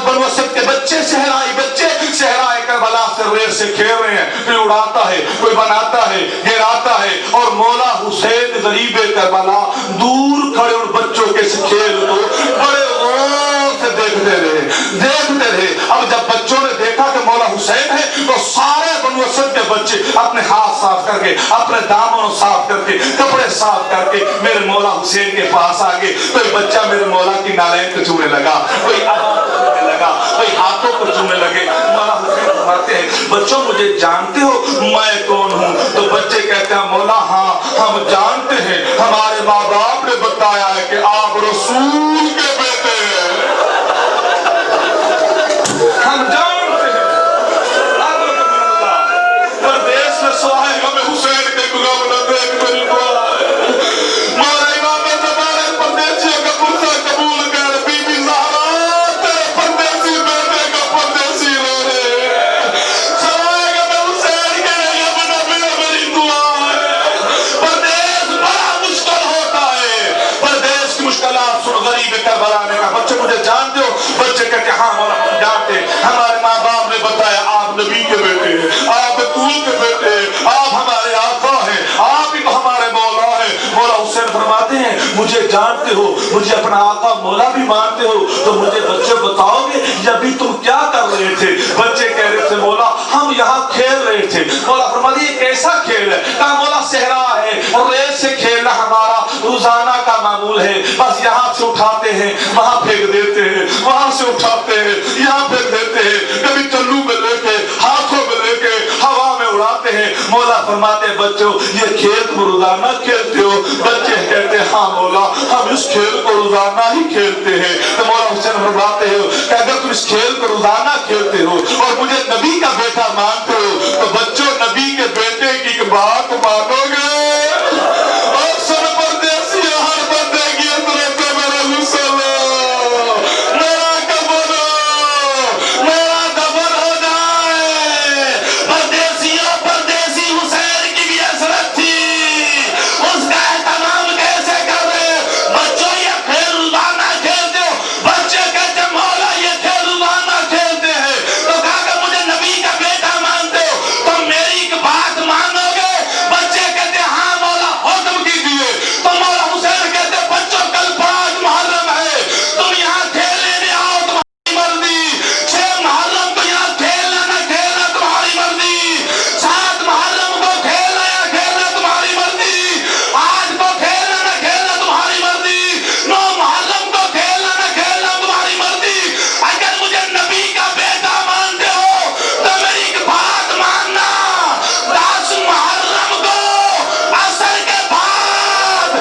بنو اسد کے بچے صحرائے کربلا سے ریت سے کھیل رہے ہیں، کوئی اڑاتا ہے، کوئی بناتا ہے، گراتا ہے، اور مولا حسین غریب کربلا دور کھڑے ان بچوں کے کھیل کو بڑے غور سے دیکھتے رہے۔ اب جب بچوں نے دیکھا کہ مولا حسین ہے تو سارے بنو اسد کے بچے اپنے ہاتھ صاف کر کے، اپنے دامن صاف کر کے، کپڑے صاف کر کے میرے مولا حسین کے پاس آ گئے۔ کوئی بچہ میرے مولا کی نالین کو چومنے لگا، کوئی چومنے لگا، کوئی ہاتھوں کو چومنے لگے۔ مولا حسین فرماتے ہیں بچوں مجھے جانتے ہو میں کون ہوں؟ تو بچے کہتے ہیں مولا ہاں ہم جانتے ہیں، ہمارے ماں باپ نے بتایا ہے کہ آپ رسول کے بیٹے ہیں، ہم جانتے ہیں۔ پردیس میں سوائے ہمیں حسین کے غلام نہ دیکھ میری دعا ہے۔ مولا امام زمانے پردیسیوں کا پرسہ قبول کر، بی بی زہرا تیرے پردیسی بیٹے کا پردیسی رو رہے ہیں، سوائے ہمیں حسین کے غلام نہ میری دعا ہے۔ پردیس بڑا مشکل ہوتا ہے، پردیس کی مشکلات سن غریب کربلا نے کہا بچے مجھے جانتے ہو؟ بچے کہتے ہاں مولا ہم جانتے ہیں، ہمارے ماں باپ نے بتایا آپ نبی کے بیٹے ہیں، آپ بطول کے بیٹے ہیں، آپ ہمارے آقا ہیں، آپ ہی تو ہمارے مولا ہیں۔ مولا حسین فرماتے ہیں مجھے جانتے ہو, مجھے اپنا آقا مولا بھی مانتے ہو, تو مجھے بچے بتاؤ گے یہ ابھی تم کیا کر رہے تھے؟ بچے کہہ رہے تھے مولا ہم یہاں کھیل رہے تھے. مولا فرمایا یہ کیسا کھیل ہے؟ کہا مولا صحرا ہے اور ریت سے کھیلنا ہمارا روزانہ کا معمول ہے, بس یہاں سے اٹھاتے ہیں وہاں پھینک دیتے ہیں, وہاں سے اٹھاتے ہیں یہاں پھینک دیتے ہیں, کبھی چلو میں لے کے ہاتھوں میں لے کے ہوا میں اڑاتے ہیں. مولا فرماتے ہیں بچوں یہ کھیل تم روزانہ کھیلتے ہو؟ بچے کہتے ہیں ہاں مولا ہم اس کھیل کو روزانہ ہی کھیلتے ہیں. تو مولا حسین فرماتے ہیں کہ اگر تم اس کھیل کو روزانہ کھیلتے ہو اور مجھے نبی کا بیٹا مانتے ہو تو بچوں نبی کے بیٹے کی ایک بات مانو گے. اور سن پردیسی ہر بندے کی حضرت میرا حسین میرا قبر ہو جائے. پردیسیوں پردیسی حسین کی بھی حسرت تھی, اس کا اہتمام کیسے کر رہے؟ بچوں یہ کھیل روزانہ کھیلتے ہو؟ بچے کہتے مولا یہ کھیل روزانہ کھیلتے ہیں. تو کہا کہ مجھے نبی کا بیٹا مانتے ہو تو میری ایک بات مانو گے؟ بچے کہتے ہاں مولا حکم کیجیے. تو مولا حسین کہتے بچوں کل 5 محرم ہے, تم یہاں کھیلنے میں آؤ تمہاری مرضی. 6 محرم کو یہاں کھیلنا نہ کھیلنا تمہاری مرضی. 7 محرم کو کھیلنا یا کھیلنا تمہاری مرضی. 8 کو کھیلنا نہ کھیلنا تمہاری مرضی. 9 محرم کو کھیلنا نہ کھیلنا تمہاری مرضی. اگر مجھے نبی کا بیٹا مانتے ہو تو میری ایک بات ماننا, 10 محرم کو عصر کے بعد